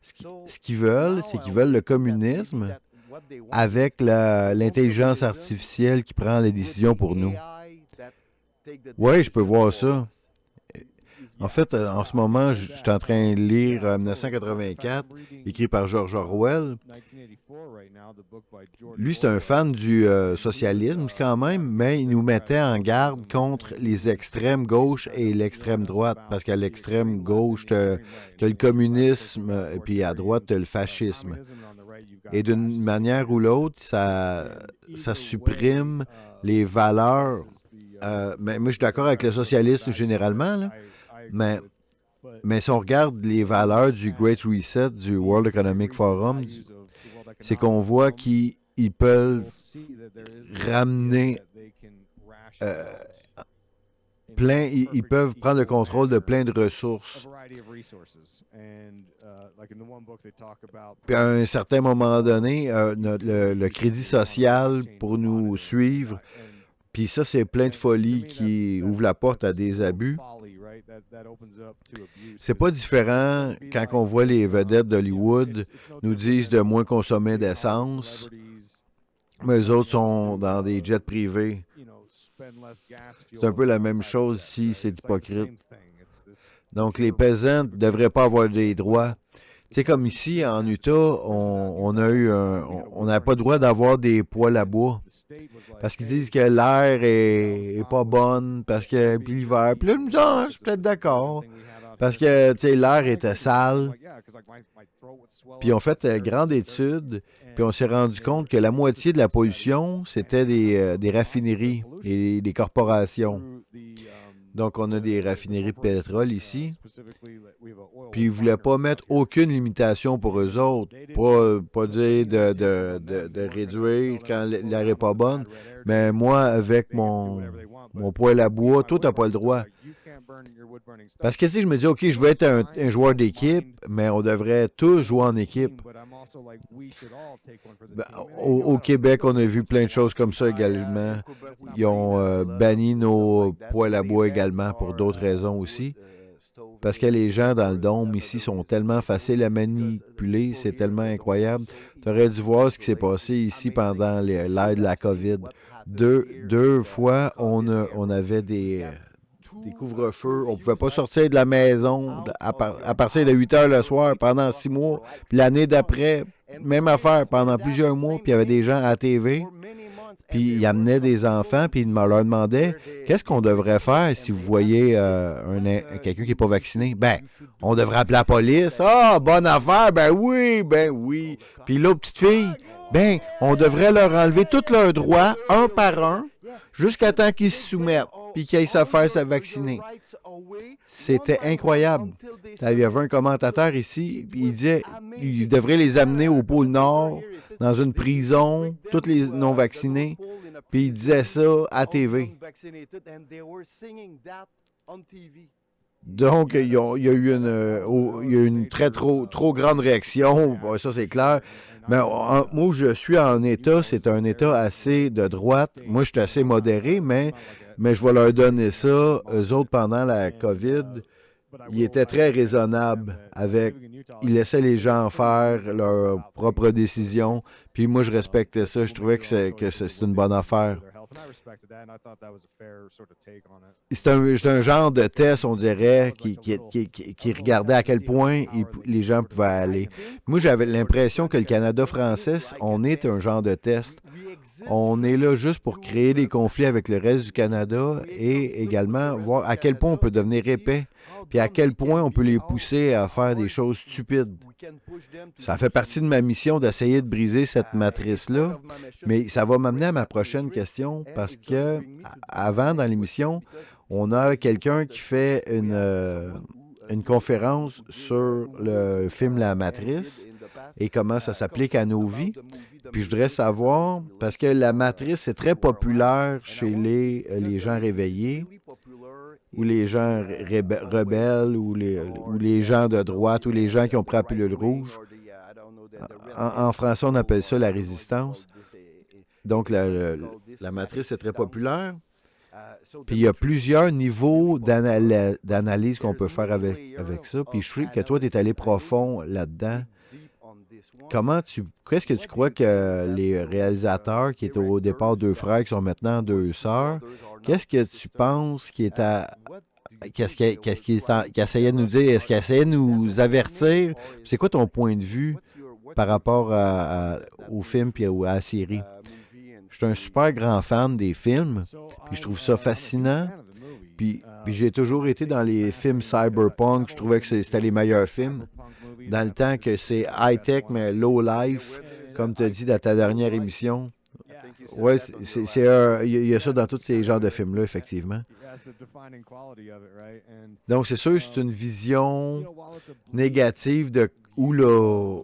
ce qu'ils veulent, c'est qu'ils veulent le communisme avec l'intelligence artificielle qui prend les décisions pour nous. Oui, je peux voir ça. En fait, en ce moment, je suis en train de lire 1984, écrit par George Orwell. Lui, c'est un fan du socialisme quand même, mais il nous mettait en garde contre les extrêmes gauche et l'extrême droite, parce qu'à l'extrême gauche, tu as le communisme, et puis à droite, tu as le fascisme. Et d'une manière ou l'autre, ça supprime les valeurs. Mais moi, je suis d'accord avec le socialisme généralement, là. Mais si on regarde les valeurs du Great Reset, du World Economic Forum, c'est qu'on voit qu'ils peuvent ramener ils peuvent prendre le contrôle de plein de ressources. Puis à un certain moment donné, le crédit social pour nous suivre, puis ça, c'est plein de folie qui ouvre la porte à des abus. C'est pas différent quand on voit les vedettes d'Hollywood nous disent de moins consommer d'essence, mais eux autres sont dans des jets privés. C'est un peu la même chose ici, c'est hypocrite. Donc, les peasants ne devraient pas avoir des droits. Tu sais, comme ici, en Utah, on n'avait pas le droit d'avoir des poêles à bois. Parce qu'ils disent que l'air est pas bonne, parce que, puis l'hiver. Puis là, je me dis, ah, je suis peut-être d'accord. Parce que, tu sais, l'air était sale. Puis on fait grande étude, puis on s'est rendu compte que la moitié de la pollution, c'était des raffineries et des corporations. Donc, on a des raffineries de pétrole ici. Puis, ils ne voulaient pas mettre aucune limitation pour eux autres. Pas dire de réduire quand l'air n'est pas bonne. Mais moi, avec mon poêle à bois, toi, tu n'as pas le droit. Parce que si je me dis, OK, je veux être un joueur d'équipe, mais on devrait tous jouer en équipe. Ben, au Québec, on a vu plein de choses comme ça également. Ils ont banni nos poêles à bois également pour d'autres raisons aussi. Parce que les gens dans le dôme ici sont tellement faciles à manipuler, c'est tellement incroyable. Tu aurais dû voir ce qui s'est passé ici pendant l'ère de la COVID. Deux fois, on avait des couvre-feux. On ne pouvait pas sortir de la maison à partir de 8 heures le soir pendant 6 mois. Puis l'année d'après, même affaire pendant plusieurs mois. Puis il y avait des gens à la TV. Puis ils amenaient des enfants. Puis ils leur demandaient qu'est-ce qu'on devrait faire si vous voyez quelqu'un qui n'est pas vacciné. Ben, on devrait appeler la police. Ah, bonne affaire. Ben oui, ben oui. Puis l'autre petite fille, ben, on devrait leur enlever tous leurs droits, un par un, jusqu'à temps qu'ils se soumettent puis qu'ils aillent se faire se vacciner. C'était incroyable. Il y avait un commentateur ici, puis il disait qu'il devrait les amener au pôle Nord, dans une prison, tous les non-vaccinés, puis il disait ça à TV. Donc, il y a eu une trop grande réaction, ça c'est clair. Mais moi, où je suis en État, c'est un État assez de droite. Moi, je suis assez modéré, mais je vais leur donner ça. Eux autres, pendant la COVID, ils étaient très raisonnables ils laissaient les gens faire leurs propres décisions. Puis moi, je respectais ça. Je trouvais que c'est une bonne affaire. C'est un genre de test, on dirait, qui regardait à quel point les gens pouvaient aller. Moi, j'avais l'impression que le Canada français, on est un genre de test. On est là juste pour créer des conflits avec le reste du Canada et également voir à quel point on peut devenir épais, puis à quel point on peut les pousser à faire des choses stupides. Ça fait partie de ma mission d'essayer de briser cette matrice-là, mais ça va m'amener à ma prochaine question parce que avant, dans l'émission, on a quelqu'un qui fait une conférence sur le film La Matrice et comment ça s'applique à nos vies. Puis je voudrais savoir, parce que La Matrice est très populaire chez les gens réveillés, ou les gens rebelles, ou les gens de droite, ou les gens qui ont pris la pilule rouge. En français, on appelle ça la résistance. Donc, la Matrice est très populaire. Puis il y a plusieurs niveaux d'analyse qu'on peut faire avec ça. Puis je sais que toi, tu es allé profond là-dedans. Qu'est-ce que tu crois que les réalisateurs qui étaient au départ deux frères, qui sont maintenant deux sœurs, qu'est-ce que tu penses qui essayait de nous dire? Est-ce qu'il essayait de nous avertir? C'est quoi ton point de vue par rapport au film et à la série? Je suis un super grand fan des films, puis je trouve ça fascinant. Puis j'ai toujours été dans les films cyberpunk, je trouvais que c'était les meilleurs films. Dans le temps que c'est high-tech, mais low-life, comme tu as dit dans ta dernière émission. Oui, il y a ça dans tous ces genres de films-là, effectivement. Donc, c'est sûr, c'est une vision négative de où la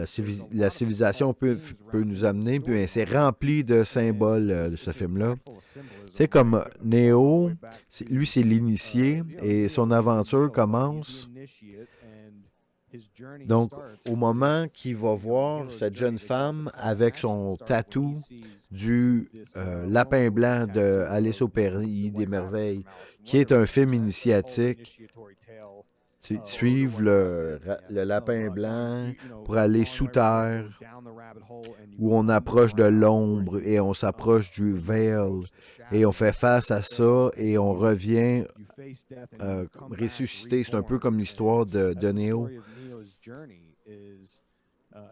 civilisation peut nous amener, puis c'est rempli de symboles de ce film-là. Tu sais, comme Neo, lui, c'est l'initié, et son aventure commence. Donc, au moment qu'il va voir cette jeune femme avec son tatou du Lapin blanc de Alice au Pays des Merveilles, qui est un film initiatique, suivre le lapin blanc pour aller sous terre, où on approche de l'ombre et on s'approche du veil, et on fait face à ça et on revient ressuscité. C'est un peu comme l'histoire de Neo.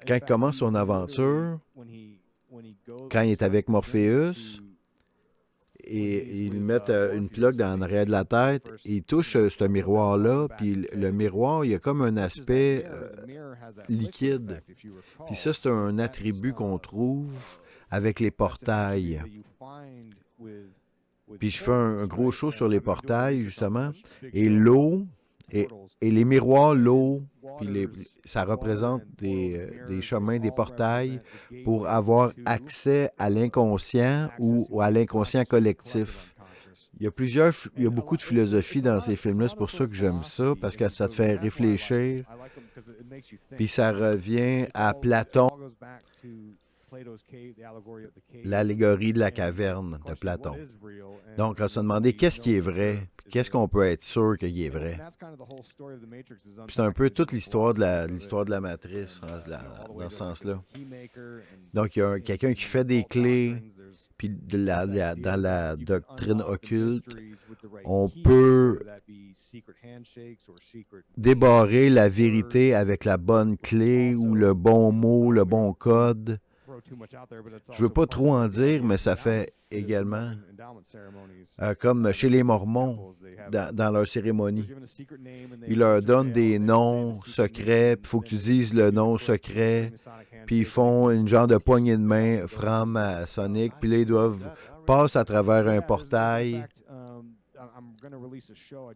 Quand il commence son aventure, quand il est avec Morpheus, et ils mettent une plug dans l'arrière de la tête, il touche ce miroir-là, puis le miroir, il y a comme un aspect liquide. Puis ça, c'est un attribut qu'on trouve avec les portails. Puis je fais un gros show sur les portails, justement, et l'eau, et les miroirs, l'eau, puis ça représente des chemins, des portails pour avoir accès à l'inconscient ou à l'inconscient collectif. Il y a beaucoup de philosophie dans ces films-là, c'est pour ça que j'aime ça, parce que ça te fait réfléchir. Puis ça revient à Platon, l'allégorie de la caverne de Platon. Donc, on se demandait qu'est-ce qui est vrai, qu'est-ce qu'on peut être sûr qu'il est vrai. Puis c'est un peu toute l'histoire de la matrice dans ce sens-là. Donc, il y a quelqu'un qui fait des clés, puis dans la doctrine occulte, on peut débarrer la vérité avec la bonne clé ou le bon mot, le bon code. Je ne veux pas trop en dire, mais ça fait également comme chez les Mormons, dans leur cérémonie. Ils leur donnent des noms secrets, puis il faut que tu dises le nom secret, puis ils font une genre de poignée de main franc-maçonnique, puis là, ils doivent passer à travers un portail.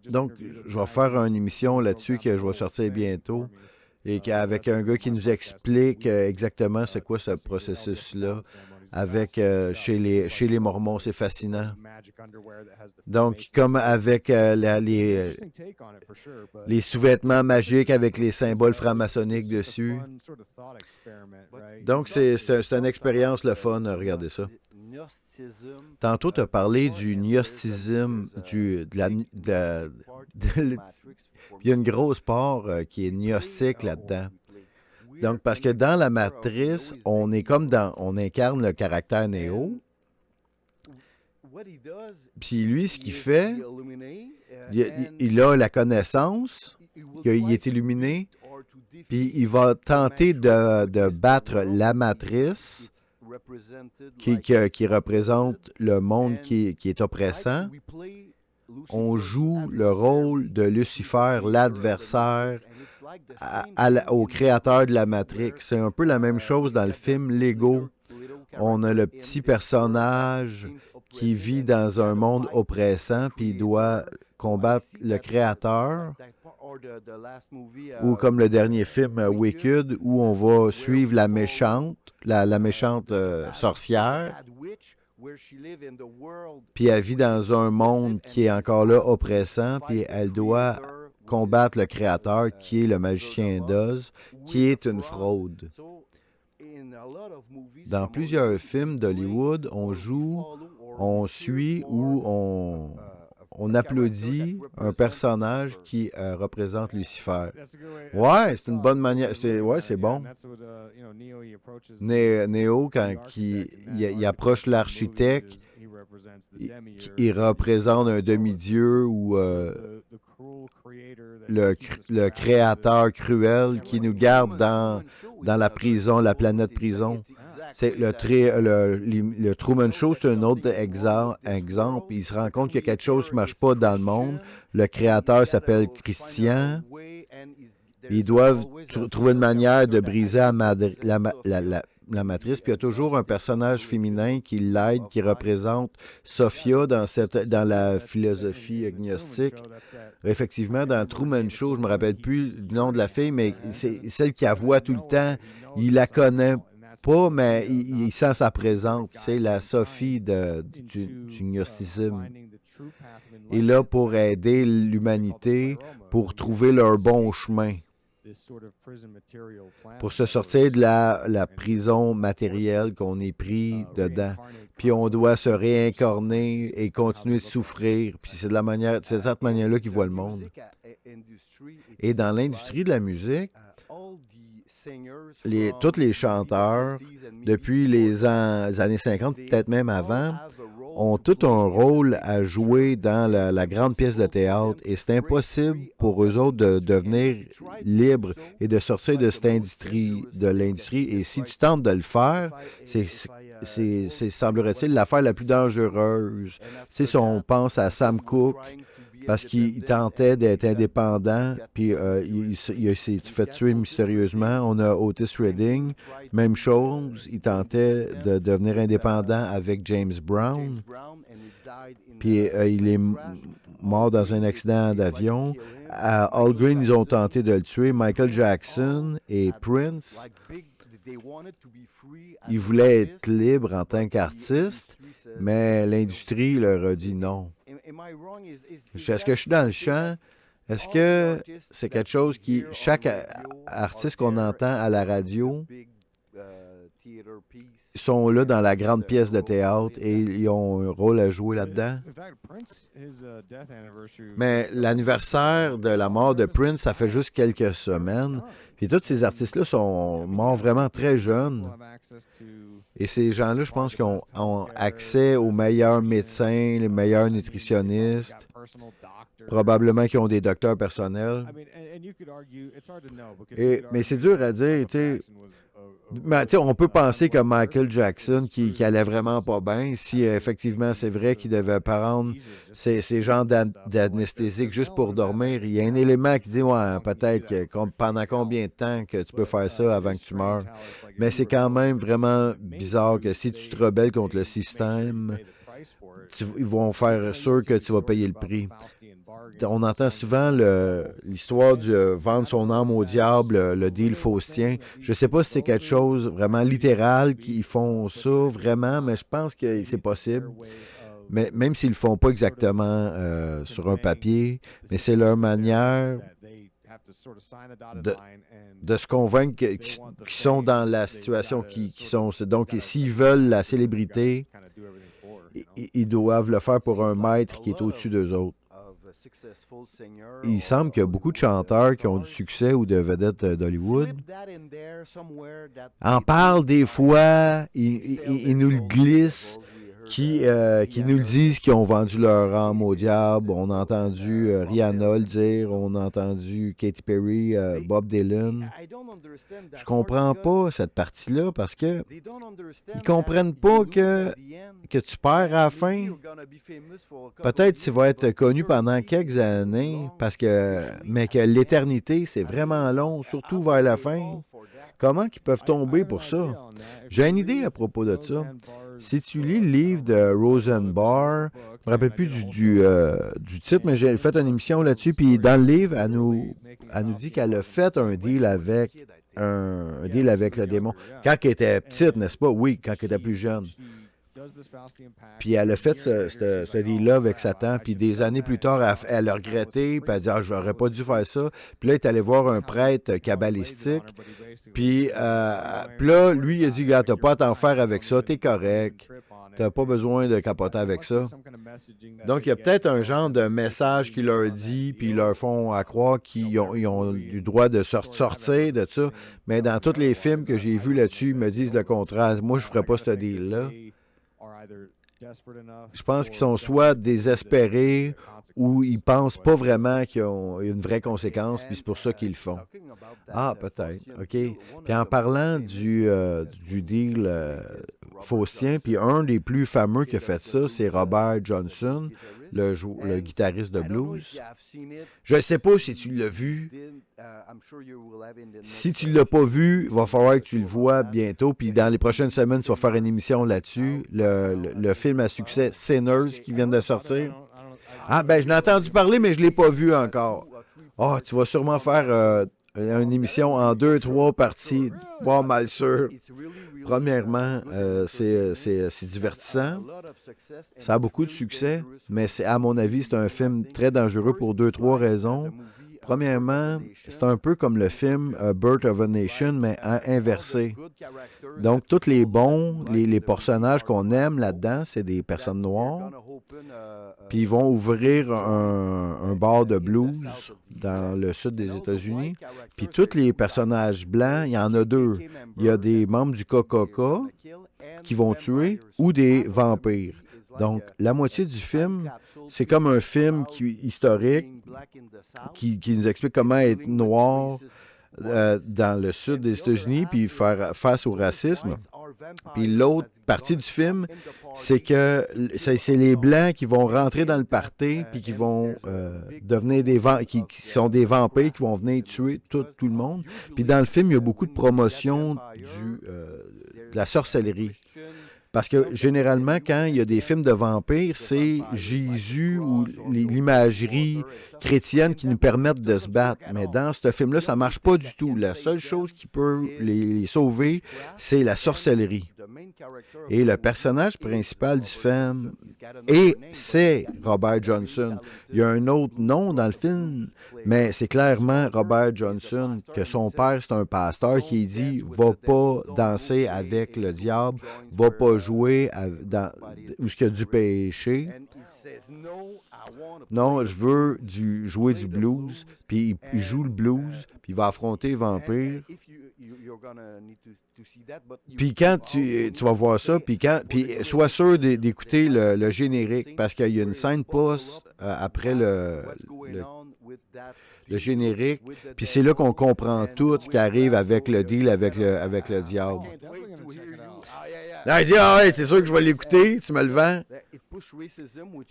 Donc, je vais faire une émission là-dessus que je vais sortir bientôt. Et avec un gars qui nous explique exactement c'est quoi ce processus-là avec chez les Mormons. C'est fascinant. Donc, comme avec les sous-vêtements magiques avec les symboles francs-maçonniques dessus. Donc, c'est une expérience le fun, regardez ça. Tantôt, tu as parlé du gnostisme, il y a une grosse part qui est gnostique là-dedans. Donc, parce que dans la matrice, on incarne le caractère Néo. Puis lui, ce qu'il fait, il a la connaissance, il est illuminé, puis il va tenter de battre la matrice qui représente le monde qui est oppressant. On joue le rôle de Lucifer, l'adversaire, au créateur de la Matrix. C'est un peu la même chose dans le film Lego. On a le petit personnage qui vit dans un monde oppressant, puis il doit combattre le créateur. Ou comme le dernier film Wicked, où on va suivre la méchante, la méchante sorcière. Puis elle vit dans un monde qui est encore là oppressant, puis elle doit combattre le créateur qui est le magicien d'Oz, qui est une fraude. Dans plusieurs films d'Hollywood, on suit ou on applaudit un personnage qui représente Lucifer. Ouais, c'est une bonne manière. C'est bon. Néo, quand il approche l'architecte, il représente un demi-dieu ou le créateur cruel qui nous garde dans la prison, la planète prison. C'est le Truman Show, c'est un autre exemple. Il se rend compte qu'il y a quelque chose qui ne marche pas dans le monde. Le créateur s'appelle Christian. Ils doivent trouver une manière de briser la matrice. Puis il y a toujours un personnage féminin qui l'aide, qui représente Sophia dans la philosophie agnostique. Effectivement, dans Truman Show, je ne me rappelle plus du nom de la fille, mais c'est celle qui la voit tout le temps. Il la connaît pas, mais il sent sa présence. C'est la Sophie du gnosticisme. Et là, pour aider l'humanité, pour trouver leur bon chemin. pour se sortir de la prison matérielle qu'on est pris dedans. Puis on doit se réincarner et continuer de souffrir. Puis c'est de cette manière-là qu'ils voient le monde. Et dans l'industrie de la musique, tous les chanteurs, depuis les années 50, peut-être même avant, ont tout un rôle à jouer dans la grande pièce de théâtre. Et c'est impossible pour eux autres de devenir libres et de sortir de cette industrie, de l'industrie. Et si tu tentes de le faire, c'est semblerait-il, l'affaire la plus dangereuse. Tu sais, si on pense à Sam Cooke, parce qu'il tentait d'être indépendant, puis il s'est fait tuer mystérieusement. On a Otis Redding, même chose, il tentait de devenir indépendant avec James Brown, puis il est mort dans un accident d'avion. À Holmgren, ils ont tenté de le tuer. Michael Jackson et Prince, ils voulaient être libres en tant qu'artistes, mais l'industrie leur a dit non. Est-ce que je suis dans le champ? Est-ce que c'est quelque chose qui... Chaque artiste qu'on entend à la radio sont là dans la grande pièce de théâtre et ils ont un rôle à jouer là-dedans? Mais l'anniversaire de la mort de Prince, ça fait juste quelques semaines. Puis tous ces artistes-là sont morts vraiment très jeunes. Et ces gens-là, je pense qu'ils ont accès aux meilleurs médecins, les meilleurs nutritionnistes, probablement qu'ils ont des docteurs personnels. Mais c'est dur à dire, tu sais. Mais, on peut penser que Michael Jackson, qui allait vraiment pas bien, si effectivement c'est vrai qu'il devait prendre ces genres d'anesthésiques juste pour dormir, il y a un élément qui dit, ouais, peut-être que pendant combien de temps que tu peux faire ça avant que tu meurs. Mais c'est quand même vraiment bizarre que si tu te rebelles contre le système, ils vont faire sûr que tu vas payer le prix. On entend souvent l'histoire de vendre son âme au diable, le deal faustien. Je ne sais pas si c'est quelque chose vraiment littéral qu'ils font ça vraiment, mais je pense que c'est possible. Mais même s'ils ne le font pas exactement sur un papier, mais c'est leur manière de se convaincre qu'ils sont dans la situation qu'ils sont. Donc, s'ils veulent la célébrité, ils doivent le faire pour un maître qui est au-dessus d'eux autres. Il semble qu'il y a beaucoup de chanteurs qui ont du succès ou de vedettes d'Hollywood en parlent des fois, ils nous le glissent, qui nous le disent qu'ils ont vendu leur âme au diable. On a entendu Rihanna le dire, on a entendu Katy Perry, Bob Dylan. Je comprends pas cette partie-là parce que ils comprennent pas que tu perds à la fin. Peut-être tu vas être connu pendant quelques années, mais que l'éternité, c'est vraiment long, surtout vers la fin. Comment ils peuvent tomber pour ça? J'ai une idée à propos de ça. Si tu lis le livre de Rosenbar, je ne me rappelle plus du titre, mais j'ai fait une émission là-dessus, puis dans le livre, elle nous dit qu'elle a fait un deal avec le démon. Quand elle était petite, n'est-ce pas? Oui, quand elle était plus jeune. Puis elle a fait ce deal-là avec Satan, puis des années plus tard, elle a regretté, puis elle a dit « Ah, je n'aurais pas dû faire ça ». Puis là, elle est allée voir un prêtre kabbalistique, puis là, lui, il a dit « Regarde, tu n'as pas à t'en faire avec ça, tu es correct, tu n'as pas besoin de capoter avec ça ». Donc, il y a peut-être un genre de message qu'il leur dit, puis ils leur font à croire qu'ils ont le droit de sortir de ça, mais dans tous les films que j'ai vus là-dessus, ils me disent le contraire. Moi, je ne ferais pas ce deal-là. Je pense qu'ils sont soit désespérés ou ils pensent pas vraiment qu'il y a une vraie conséquence, puis c'est pour ça qu'ils le font. Ah, peut-être. OK. Puis en parlant du deal faustien, puis un des plus fameux qui a fait ça, c'est Robert Johnson, le guitariste de blues. Je ne sais pas si tu l'as vu. Si tu ne l'as pas vu, il va falloir que tu le vois bientôt. Puis dans les prochaines semaines, tu vas faire une émission là-dessus. Le film à succès Sinners qui vient de sortir. Ah, ben, je l'ai entendu parler, mais je ne l'ai pas vu encore. Ah, tu vas sûrement faire une émission en 2-3 parties. Pas mal sûr. Premièrement, c'est divertissant. Ça a beaucoup de succès, mais à mon avis, c'est un film très dangereux pour 2-3 raisons. Premièrement, c'est un peu comme le film Birth of a Nation, mais inversé. Donc, tous les bons, les personnages qu'on aime là-dedans, c'est des personnes noires. Puis ils vont ouvrir un bar de blues dans le sud des États-Unis. Puis tous les personnages blancs, il y en a deux. Il y a des membres du KKK qui vont tuer ou des vampires. Donc, la moitié du film, c'est comme un film historique qui nous explique comment être noir dans le sud des États-Unis puis faire face au racisme. Puis l'autre partie du film, c'est que c'est les Blancs qui vont rentrer dans le party puis qui vont devenir qui sont des vampires qui vont venir tuer tout le monde. Puis dans le film, il y a beaucoup de promotion de la sorcellerie. Parce que généralement, quand il y a des films de vampires, c'est Jésus ou l'imagerie chrétienne qui nous permettent de se battre. Mais dans ce film-là, ça ne marche pas du tout. La seule chose qui peut les sauver, c'est la sorcellerie. Et le personnage principal du film, c'est Robert Johnson. Il y a un autre nom dans le film, mais c'est clairement Robert Johnson, que son père, c'est un pasteur qui dit « Va pas danser avec le diable, va pas jouer où il y a du péché. Non, je veux jouer du blues. » Puis il joue le blues, puis il va affronter les vampires. Puis quand tu vas voir ça, puis sois sûr d'écouter le générique, parce qu'il y a une scène post après le générique, puis c'est là qu'on comprend tout ce qui arrive avec le deal avec le diable. Il dit, c'est sûr que je vais l'écouter, tu me le vends.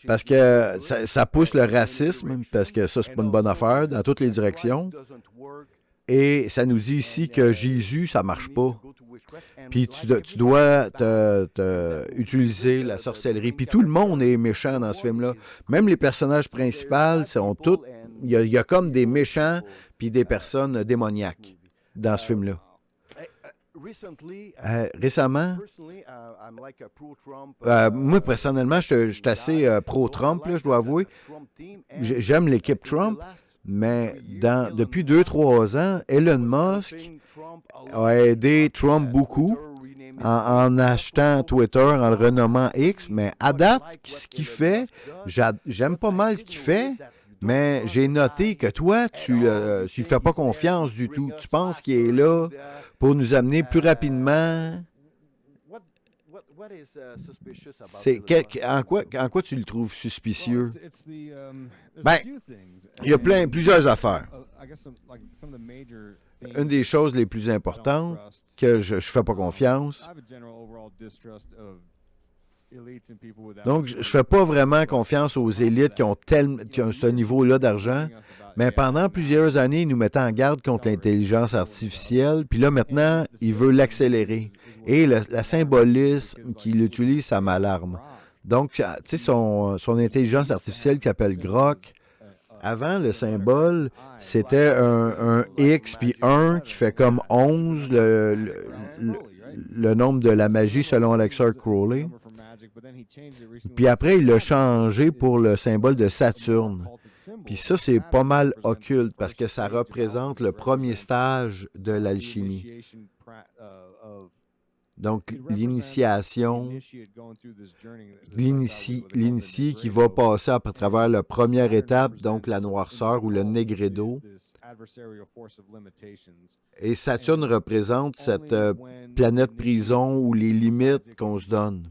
Parce que ça pousse le racisme, parce que ça, c'est pas une bonne affaire dans toutes les directions. Et ça nous dit ici que Jésus, ça marche pas. Puis tu dois utiliser la sorcellerie. Puis tout le monde est méchant dans ce film-là. Même les personnages principaux sont tous... Il y a comme des méchants puis des personnes démoniaques dans ce film-là. Récemment, moi, personnellement, je suis assez pro-Trump, là, je dois avouer. J'aime l'équipe Trump, mais depuis 2-3 ans, Elon Musk a aidé Trump beaucoup en achetant Twitter, en le renommant X, mais à date, ce qu'il fait, j'aime pas mal ce qu'il fait, mais j'ai noté que toi, tu ne fais pas confiance du tout. Tu penses qu'il est là pour nous amener plus rapidement. En quoi tu le trouves suspicieux? Ben, il y a plusieurs affaires. Une des choses les plus importantes que je ne fais pas confiance. Donc, je ne fais pas vraiment confiance aux élites qui ont ce niveau-là d'argent. Mais pendant plusieurs années, ils nous mettaient en garde contre l'intelligence artificielle. Puis là, maintenant, il veut l'accélérer. Et la symbolisme qu'il utilise, ça m'alarme. Donc, tu sais, son intelligence artificielle qui s'appelle Grok, avant, le symbole, c'était un X puis 1 qui fait comme 11, le nombre de la magie selon Alexa Crowley. Puis après, il l'a changé pour le symbole de Saturne. Puis ça, c'est pas mal occulte parce que ça représente le premier stage de l'alchimie. Donc, l'initiation, l'initié qui va passer à travers la première étape, donc la noirceur ou le négredo. Et Saturne représente cette planète prison ou les limites qu'on se donne.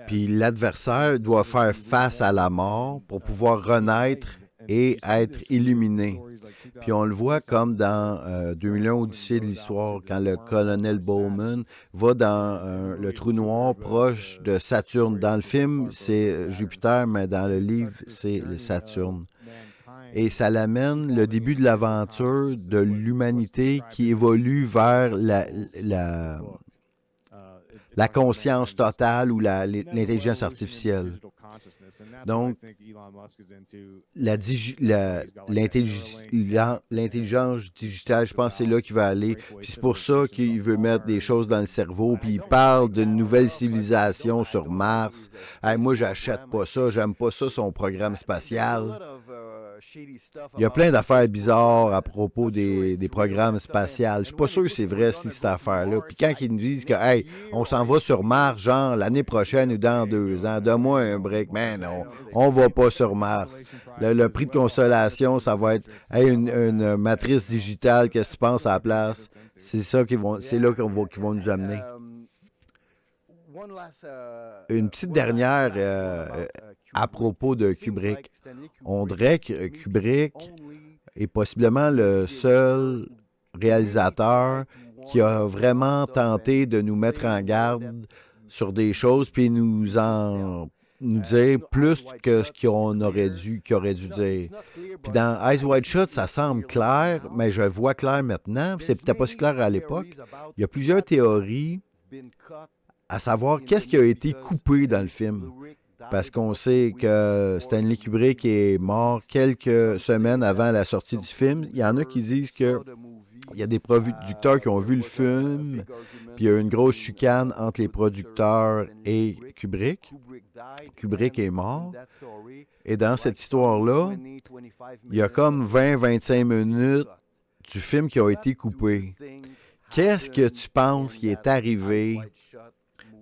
Puis l'adversaire doit faire face à la mort pour pouvoir renaître et être illuminé. Puis on le voit comme dans 2001 Odyssée de l'histoire, quand le colonel Bowman va dans le trou noir proche de Saturne. Dans le film, c'est Jupiter, mais dans le livre, c'est Saturne. Et ça l'amène le début de l'aventure de l'humanité qui évolue vers la conscience totale ou l'intelligence artificielle. Donc, l'intelligence digitale, je pense que c'est là qu'il va aller. Puis c'est pour ça qu'il veut mettre des choses dans le cerveau. Puis il parle d'une nouvelle civilisation sur Mars. Hey, moi, j'achète pas ça. J'aime pas ça, son programme spatial. Il y a plein d'affaires bizarres à propos des programmes spatials. Je suis pas sûr que c'est vrai, cette affaire-là. Puis quand ils nous disent que, hey, on s'en va sur Mars, genre l'année prochaine ou dans 2 ans, donne-moi un break, man, on va pas sur Mars. Le prix de consolation, ça va être, hey, une matrice digitale, qu'est-ce que tu penses à la place? C'est là qu'ils vont nous amener. Une petite dernière à propos de Kubrick. On dirait que Kubrick est possiblement le seul réalisateur qui a vraiment tenté de nous mettre en garde sur des choses puis nous dire plus que ce qu'il aurait dû dire. Puis dans Eyes Wide Shut, ça semble clair, mais je le vois clair maintenant. C'est peut-être pas si clair à l'époque. Il y a plusieurs théories à savoir qu'est-ce qui a été coupé dans le film. Parce qu'on sait que Stanley Kubrick est mort quelques semaines avant la sortie du film. Il y en a qui disent que il y a des producteurs qui ont vu le film, puis il y a eu une grosse chicane entre les producteurs et Kubrick. Kubrick est mort. Et dans cette histoire-là, il y a comme 20-25 minutes du film qui a été coupé. Qu'est-ce que tu penses qui est arrivé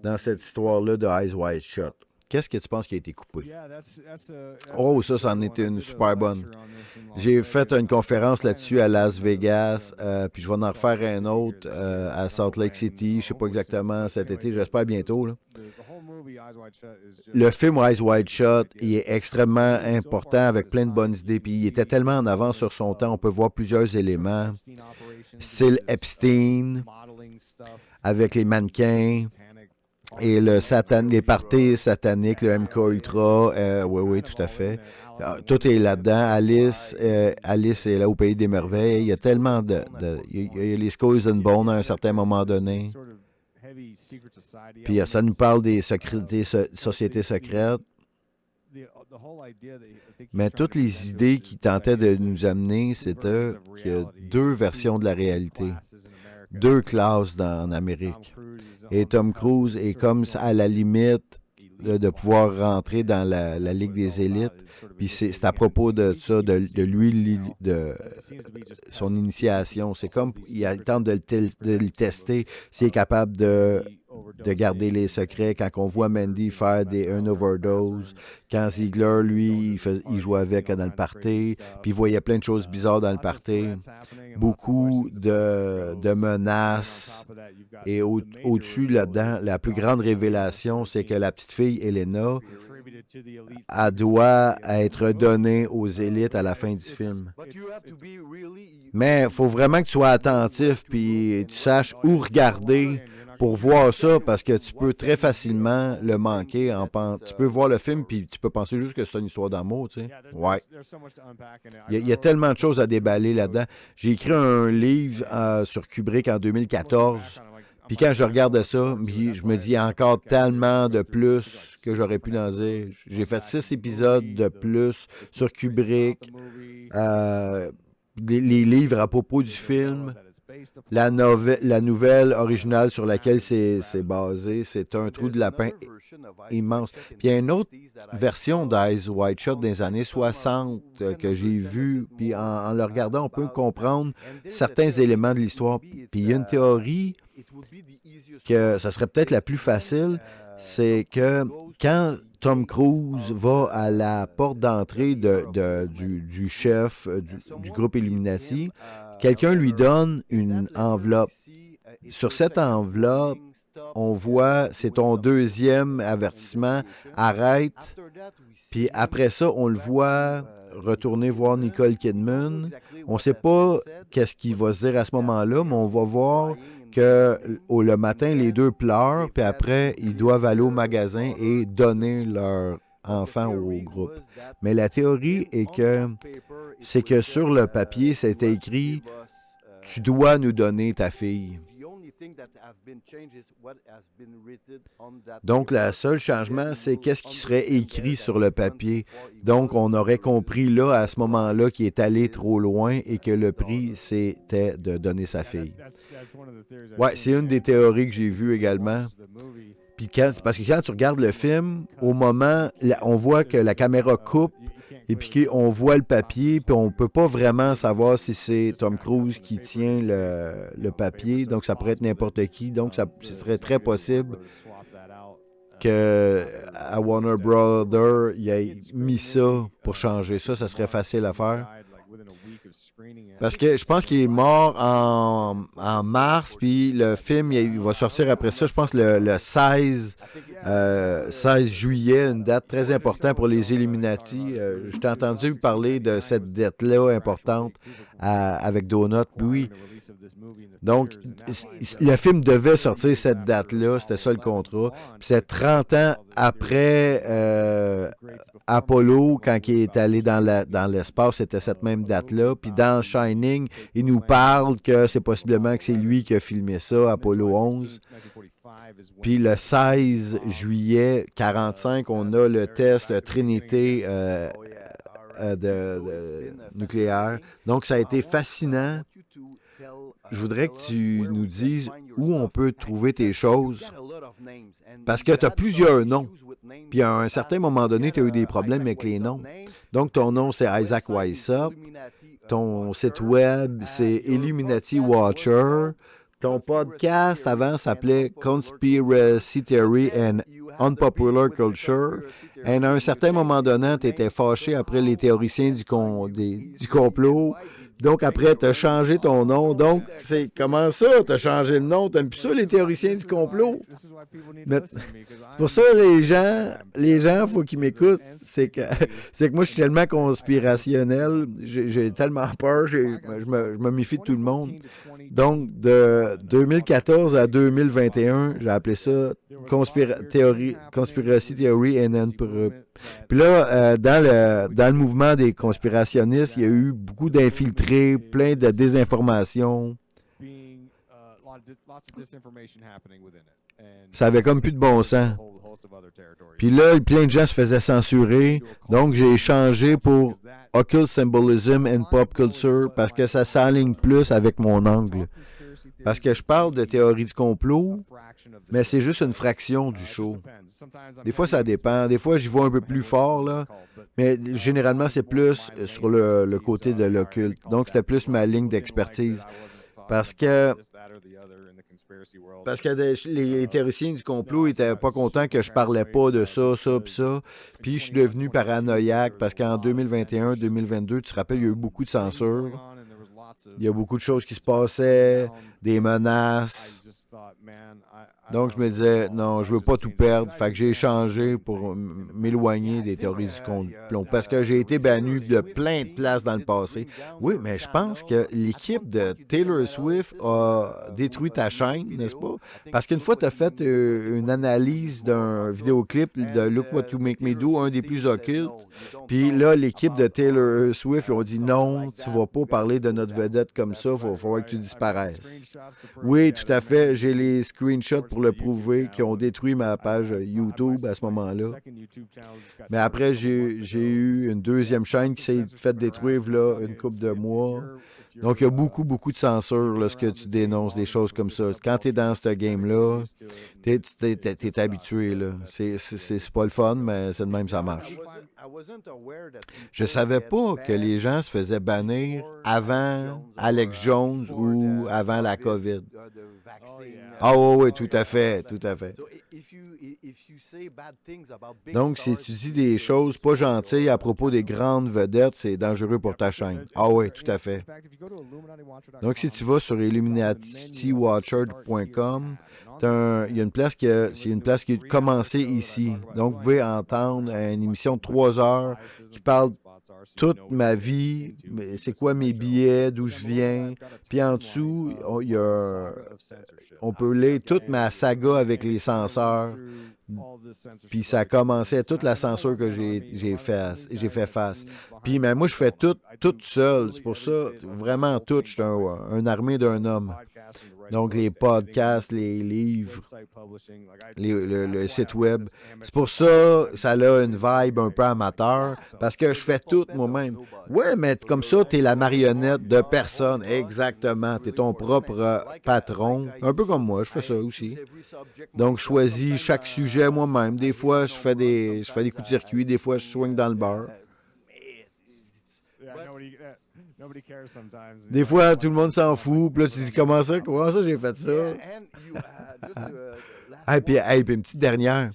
dans cette histoire-là de Eyes Wide Shut? Qu'est-ce que tu penses qui a été coupé? Oh, ça en était une super bonne. J'ai fait une conférence là-dessus à Las Vegas, puis je vais en refaire un autre à Salt Lake City, je ne sais pas exactement cet été, j'espère bientôt. Là. Le film Eyes Wide Shut, il est extrêmement important avec plein de bonnes idées, puis il était tellement en avance sur son temps, on peut voir plusieurs éléments. Style Epstein, avec les mannequins, et les parties sataniques, le MK Ultra, oui, tout à fait. Tout est là-dedans. Alice est là au Pays des Merveilles. Il y a tellement il y a les Skulls and Bones à un certain moment donné. Puis ça nous parle des sociétés secrètes. Mais toutes les idées qui tentaient de nous amener, c'était qu'il y a 2 versions de la réalité. 2 classes en Amérique. Et Tom Cruise est comme à la limite de pouvoir rentrer dans la Ligue des élites. Puis c'est à propos de ça, de lui, de son initiation. C'est comme, il tente de le tester s'il est capable de garder les secrets. Quand on voit Mandy faire une overdose, quand Ziegler, lui, il jouait avec dans le party, puis il voyait plein de choses bizarres dans le party. Beaucoup de menaces. Et au-dessus, là-dedans, la plus grande révélation, c'est que la petite fille, Elena, elle doit être donnée aux élites à la fin du film. Mais il faut vraiment que tu sois attentif puis tu saches où regarder pour voir ça, parce que tu peux très facilement le manquer. Tu peux voir le film puis tu peux penser juste que c'est une histoire d'amour, tu sais. Ouais. Il y a tellement de choses à déballer là-dedans. J'ai écrit un livre sur Kubrick en 2014. Puis quand je regarde ça, je me dis, il y a encore tellement de plus que j'aurais pu en dire. J'ai fait 6 épisodes de plus sur Kubrick, les livres à propos du film, la nouvelle originale sur laquelle c'est basé, c'est un trou de lapin immense. Puis il y a une autre version d'Eyes Wide Shut des années 60 que j'ai vue, puis en le regardant, on peut comprendre certains éléments de l'histoire. Puis il y a une théorie que ça serait peut-être la plus facile, c'est que quand Tom Cruise va à la porte d'entrée du chef du groupe Illuminati, quelqu'un lui donne une enveloppe. Sur cette enveloppe, on voit, c'est ton 2e avertissement, arrête. Puis après ça, on le voit retourner voir Nicole Kidman. On ne sait pas qu'est-ce qu'il va se dire à ce moment-là, mais on va voir que le matin, les 2 pleurent, puis après, ils doivent aller au magasin et donner leur enfant au groupe. Mais la théorie c'est que sur le papier, c'était écrit « Tu dois nous donner ta fille ». Donc, le seul changement, c'est qu'est-ce qui serait écrit sur le papier. Donc, on aurait compris là, à ce moment-là, qu'il est allé trop loin et que le prix, c'était de donner sa fille. Ouais, c'est une des théories que j'ai vues également. Puis parce que quand tu regardes le film, au moment, on voit que la caméra coupe et puis qu'on voit le papier, puis on ne peut pas vraiment savoir si c'est Tom Cruise qui tient le papier, donc ça pourrait être n'importe qui. Donc, ce serait très possible qu'à Warner Brother, il ait mis ça pour changer ça. Ça serait facile à faire. Parce que je pense qu'il est mort en mars, puis le film, il va sortir après ça, je pense, le 16 juillet, une date très importante pour les Illuminati. Je t'ai entendu parler de cette date-là importante avec Donut, oui. Donc, le film devait sortir cette date-là, c'était ça le contrat. Puis c'est 30 ans après Apollo, quand il est allé dans l'espace, c'était cette même date-là. Puis dans Shining, il nous parle que c'est possiblement que c'est lui qui a filmé ça, Apollo 11. Puis le 16 juillet 45, on a le test Trinité nucléaire. Donc, ça a été fascinant. Je voudrais que tu nous dises où on peut trouver tes choses. Parce que tu as plusieurs noms. Puis à un certain moment donné, tu as eu des problèmes avec les noms. Donc, ton nom, c'est Isaac Weishaupt. Ton site web, c'est Illuminati Watcher. Ton podcast avant s'appelait Conspiracy Theory and Unpopular Culture. Et à un certain moment donné, tu étais fâché après les théoriciens du complot. Donc, après, tu as changé ton nom. Donc, c'est comment ça, tu as changé le nom? Tu n'aimes plus ça, les théoriciens du complot? Mais, pour ça, les gens, il faut qu'ils m'écoutent. C'est que moi, je suis tellement conspirationnel. J'ai tellement peur. Je me méfie de tout le monde. Donc, de 2014 à 2021, j'ai appelé ça Conspiracy Theory and Puis là, dans le mouvement des conspirationnistes, il y a eu beaucoup d'infiltrés, plein de désinformation. Ça avait comme plus de bon sens. Puis là, plein de gens se faisaient censurer. Donc, j'ai changé pour Occult Symbolism and Pop Culture parce que ça s'aligne plus avec mon angle. Parce que je parle de théorie du complot, mais c'est juste une fraction du show. Des fois, ça dépend. Des fois, j'y vois un peu plus fort, là. Mais généralement, c'est plus sur le côté de l'occulte. Donc, c'était plus ma ligne d'expertise. Parce que les théoriciens du complot n'étaient pas contents que je parlais pas de ça, puis ça. Puis je suis devenu paranoïaque parce qu'en 2021, 2022, tu te rappelles, il y a eu beaucoup de censure. Il y a beaucoup de choses qui se passaient, des menaces. Donc, je me disais, non, je veux pas tout perdre. Fait que j'ai changé pour m'éloigner des théories du complot. Parce que j'ai été banni de plein de places dans le passé. Oui, mais je pense que l'équipe de Taylor Swift a détruit ta chaîne, n'est-ce pas? Parce qu'une fois, tu as fait une analyse d'un vidéoclip de Look What You Make Me Do, un des plus occultes. Puis là, l'équipe de Taylor Swift, ils ont dit non, tu vas pas parler de notre vedette comme ça, il va falloir que tu disparaisses. Oui, tout à fait. J'ai les screenshots pour le prouver qui ont détruit ma page YouTube à ce moment-là. Mais après, j'ai eu une deuxième chaîne qui s'est faite détruire là une couple de mois. Donc, il y a beaucoup, beaucoup de censure lorsque tu dénonces des choses comme ça. Quand tu es dans ce game-là, t'es habitué. Là. C'est pas le fun, mais c'est de même ça marche. Je savais pas que les gens se faisaient bannir avant Alex Jones ou avant la COVID. Ah oui, tout à fait, tout à fait. Donc, si tu dis des choses pas gentilles à propos des grandes vedettes, c'est dangereux pour ta chaîne. Ah oui, tout à fait. Donc, si tu vas sur illuminatiwatcher.com, il y a une place qui a commencé ici. Donc, vous pouvez entendre une émission de 3 heures qui parle toute ma vie, c'est quoi mes billets, d'où je viens. Puis en dessous, on peut lire toute ma saga avec les censeurs. Puis ça a commencé toute la censure que j'ai fait face. Puis mais moi, je fais tout seul. C'est pour ça, vraiment tout. Je suis une armée d'un homme. Donc, les podcasts, les livres, le site web. C'est pour ça que ça a une vibe un peu amateur, parce que je fais tout moi-même. Ouais, mais comme ça, tu es la marionnette de personne. Exactement. Tu es ton propre patron. Un peu comme moi, je fais ça aussi. Donc, je choisis chaque sujet moi-même. Des fois, je fais des coups de circuit. Des fois, je swing dans le bar. Des fois, tout le monde s'en fout. Puis là, tu dis, comment ça j'ai fait ça? Puis une petite dernière.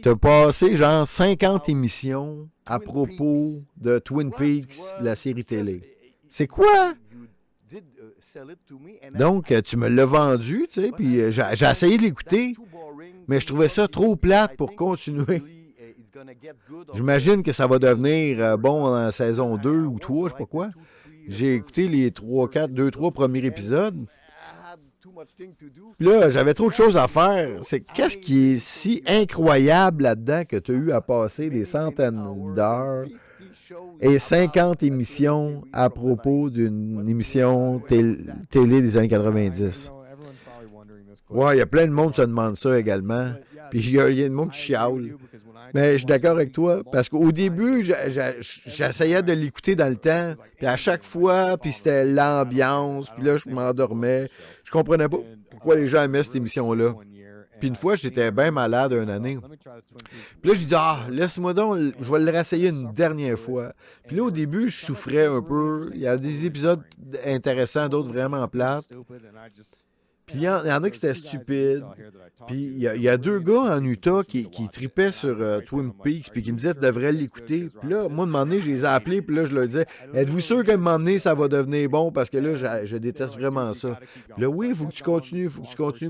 Tu as passé genre 50 émissions à propos de Twin Peaks, la série télé. C'est quoi? Donc, tu me l'as vendu, tu sais, puis j'ai essayé de l'écouter, mais je trouvais ça trop plate pour continuer. J'imagine que ça va devenir bon en saison 2 ou 3, je sais pas quoi. J'ai écouté les 2-3 premiers épisodes. Puis là, j'avais trop de choses à faire. Qu'est-ce qui est si incroyable là-dedans que tu as eu à passer des centaines d'heures et 50 émissions à propos d'une émission télé des années 90? Ouais, il y a plein de monde qui se demande ça également. Puis il y a du monde qui chiale. Mais je suis d'accord avec toi, parce qu'au début, j'essayais de l'écouter dans le temps, puis à chaque fois, puis c'était l'ambiance, puis là, je m'endormais. Je comprenais pas pourquoi les gens aimaient cette émission-là. Puis une fois, j'étais bien malade une année. Puis là, je dis, laisse-moi donc, je vais le réessayer une dernière fois. Puis là, au début, je souffrais un peu. Il y a des épisodes intéressants, d'autres vraiment plates. Puis il y en a qui étaient stupides. Puis il y a 2 gars en Utah qui tripaient sur Twin Peaks puis qui me disaient tu devrais l'écouter. Puis là, moi, de un moment donné, je les ai appelés puis là, je leur disais êtes-vous sûr qu'à un moment donné, ça va devenir bon? Parce que là, je déteste vraiment ça. Puis là, oui, il faut que tu continues. Puis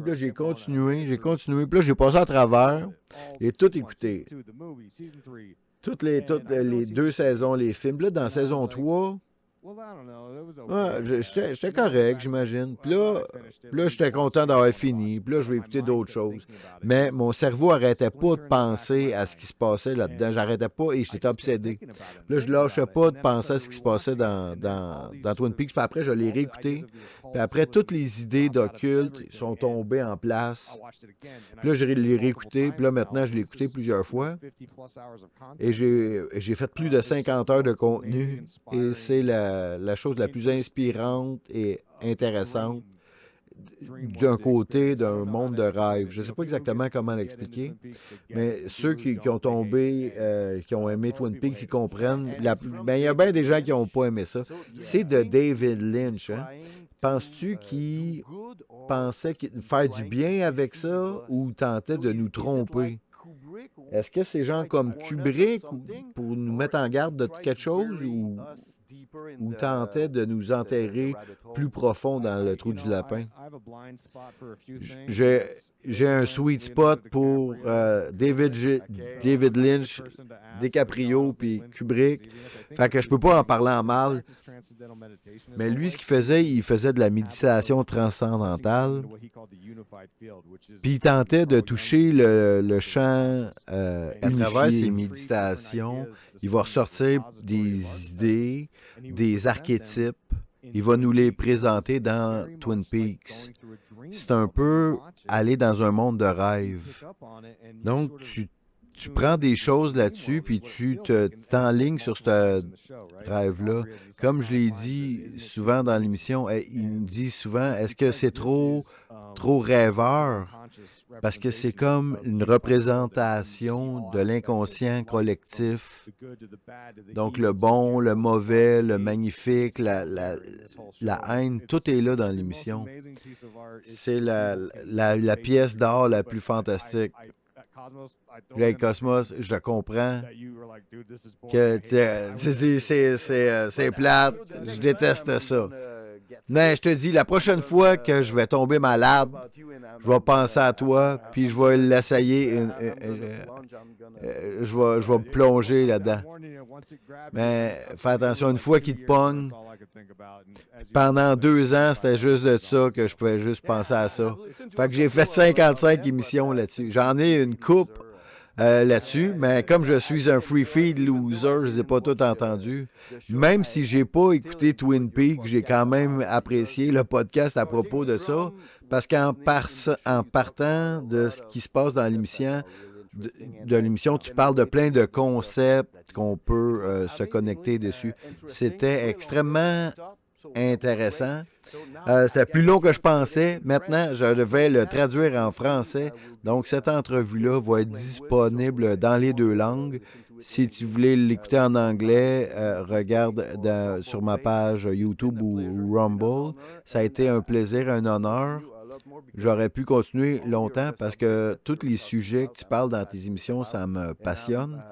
là, j'ai continué. Puis là, j'ai passé à travers et tout écouté. Toutes les 2 saisons, les films. Puis là, dans saison 3... Ouais, j'étais correct, j'imagine. Puis là, j'étais content d'avoir fini. Puis là, je vais écouter d'autres choses. Mais mon cerveau n'arrêtait pas de penser à ce qui se passait là-dedans. J'arrêtais pas et j'étais obsédé. Puis là, je lâchais pas de penser à ce qui se passait dans Twin Peaks. Puis après, je l'ai réécouté. Puis après, toutes les idées d'occulte sont tombées en place. Puis là, je l'ai réécouté. Puis là, maintenant, je l'ai écouté plusieurs fois. Et j'ai fait plus de 50 heures de contenu. Et c'est la chose la plus inspirante et intéressante d'un côté d'un monde de rêve. Je ne sais pas exactement comment l'expliquer, mais ceux qui ont tombé, qui ont aimé Twin Peaks, ils comprennent. Il y a bien des gens qui n'ont pas aimé ça. C'est de David Lynch. Hein? Penses-tu qu'il pensait faire du bien avec ça ou tentait de nous tromper? Est-ce que c'est gens comme Kubrick pour nous mettre en garde de quelque chose ou tentait de nous enterrer plus profond dans le trou du lapin? J'ai un sweet spot pour David Lynch, DiCaprio puis Kubrick. Fait que je peux pas en parler en mal. Mais lui, ce qu'il faisait, il faisait de la méditation transcendantale. Puis il tentait de toucher le champ à travers ses méditations. Il va ressortir des idées, des archétypes. Il va nous les présenter dans Twin Peaks. C'est un peu aller dans un monde de rêve. Donc, tu prends des choses là-dessus, puis tu t'enlignes sur ce rêve-là. Comme je l'ai dit souvent dans l'émission, il me dit souvent, est-ce que c'est trop rêveur? Parce que c'est comme une représentation de l'inconscient collectif. Donc le bon, le mauvais, le magnifique, la haine, tout est là dans l'émission. C'est la pièce d'art la plus fantastique. Là, Cosmos, je le comprends. Que c'est plate. Je déteste ça. Mais je te dis, la prochaine fois que je vais tomber malade, je vais penser à toi, puis je vais l'essayer. Je vais me plonger là-dedans. Mais fais attention, une fois qu'il te pogne, pendant 2 ans, c'était juste de ça que je pouvais juste penser à ça. Fait que j'ai fait 55 émissions là-dessus. J'en ai une coupe là-dessus, mais comme je suis un free feed loser, je ne les ai pas tout entendus. Même si j'ai pas écouté Twin Peaks, j'ai quand même apprécié le podcast à propos de ça, parce en partant de ce qui se passe dans l'émission, de l'émission, tu parles de plein de concepts qu'on peut se connecter dessus. C'était extrêmement intéressant. C'était plus long que je pensais. Maintenant, je devais le traduire en français. Donc, cette entrevue-là va être disponible dans les deux langues. Si tu voulais l'écouter en anglais, regarde sur ma page YouTube ou Rumble. Ça a été un plaisir, un honneur. J'aurais pu continuer longtemps parce que tous les sujets que tu parles dans tes émissions, ça me passionne.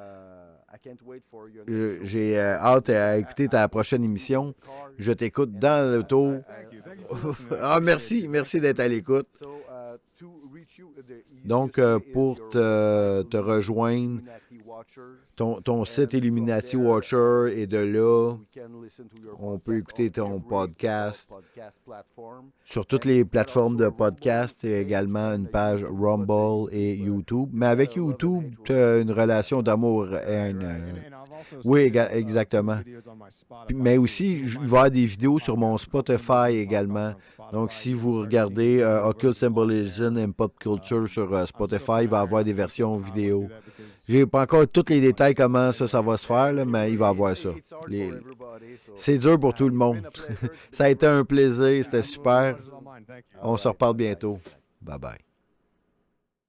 J'ai hâte à écouter ta prochaine émission. Je t'écoute dans l'auto. Ah, merci d'être à l'écoute. Donc, pour te rejoindre, ton site Illuminati Watcher est de là. On peut écouter ton podcast sur toutes les plateformes de podcast et également une page Rumble et YouTube. Mais avec YouTube, tu as une relation d'amour et oui, exactement. Mais aussi, je vais avoir des vidéos sur mon Spotify également. Donc, si vous regardez Occult Symbolism and Pop Culture sur Spotify, il va y avoir des versions vidéo. Je n'ai pas encore tous les détails comment ça va se faire, là, mais il va y avoir ça. C'est dur pour tout le monde. Ça a été un plaisir, c'était super. On se reparle bientôt. Bye bye.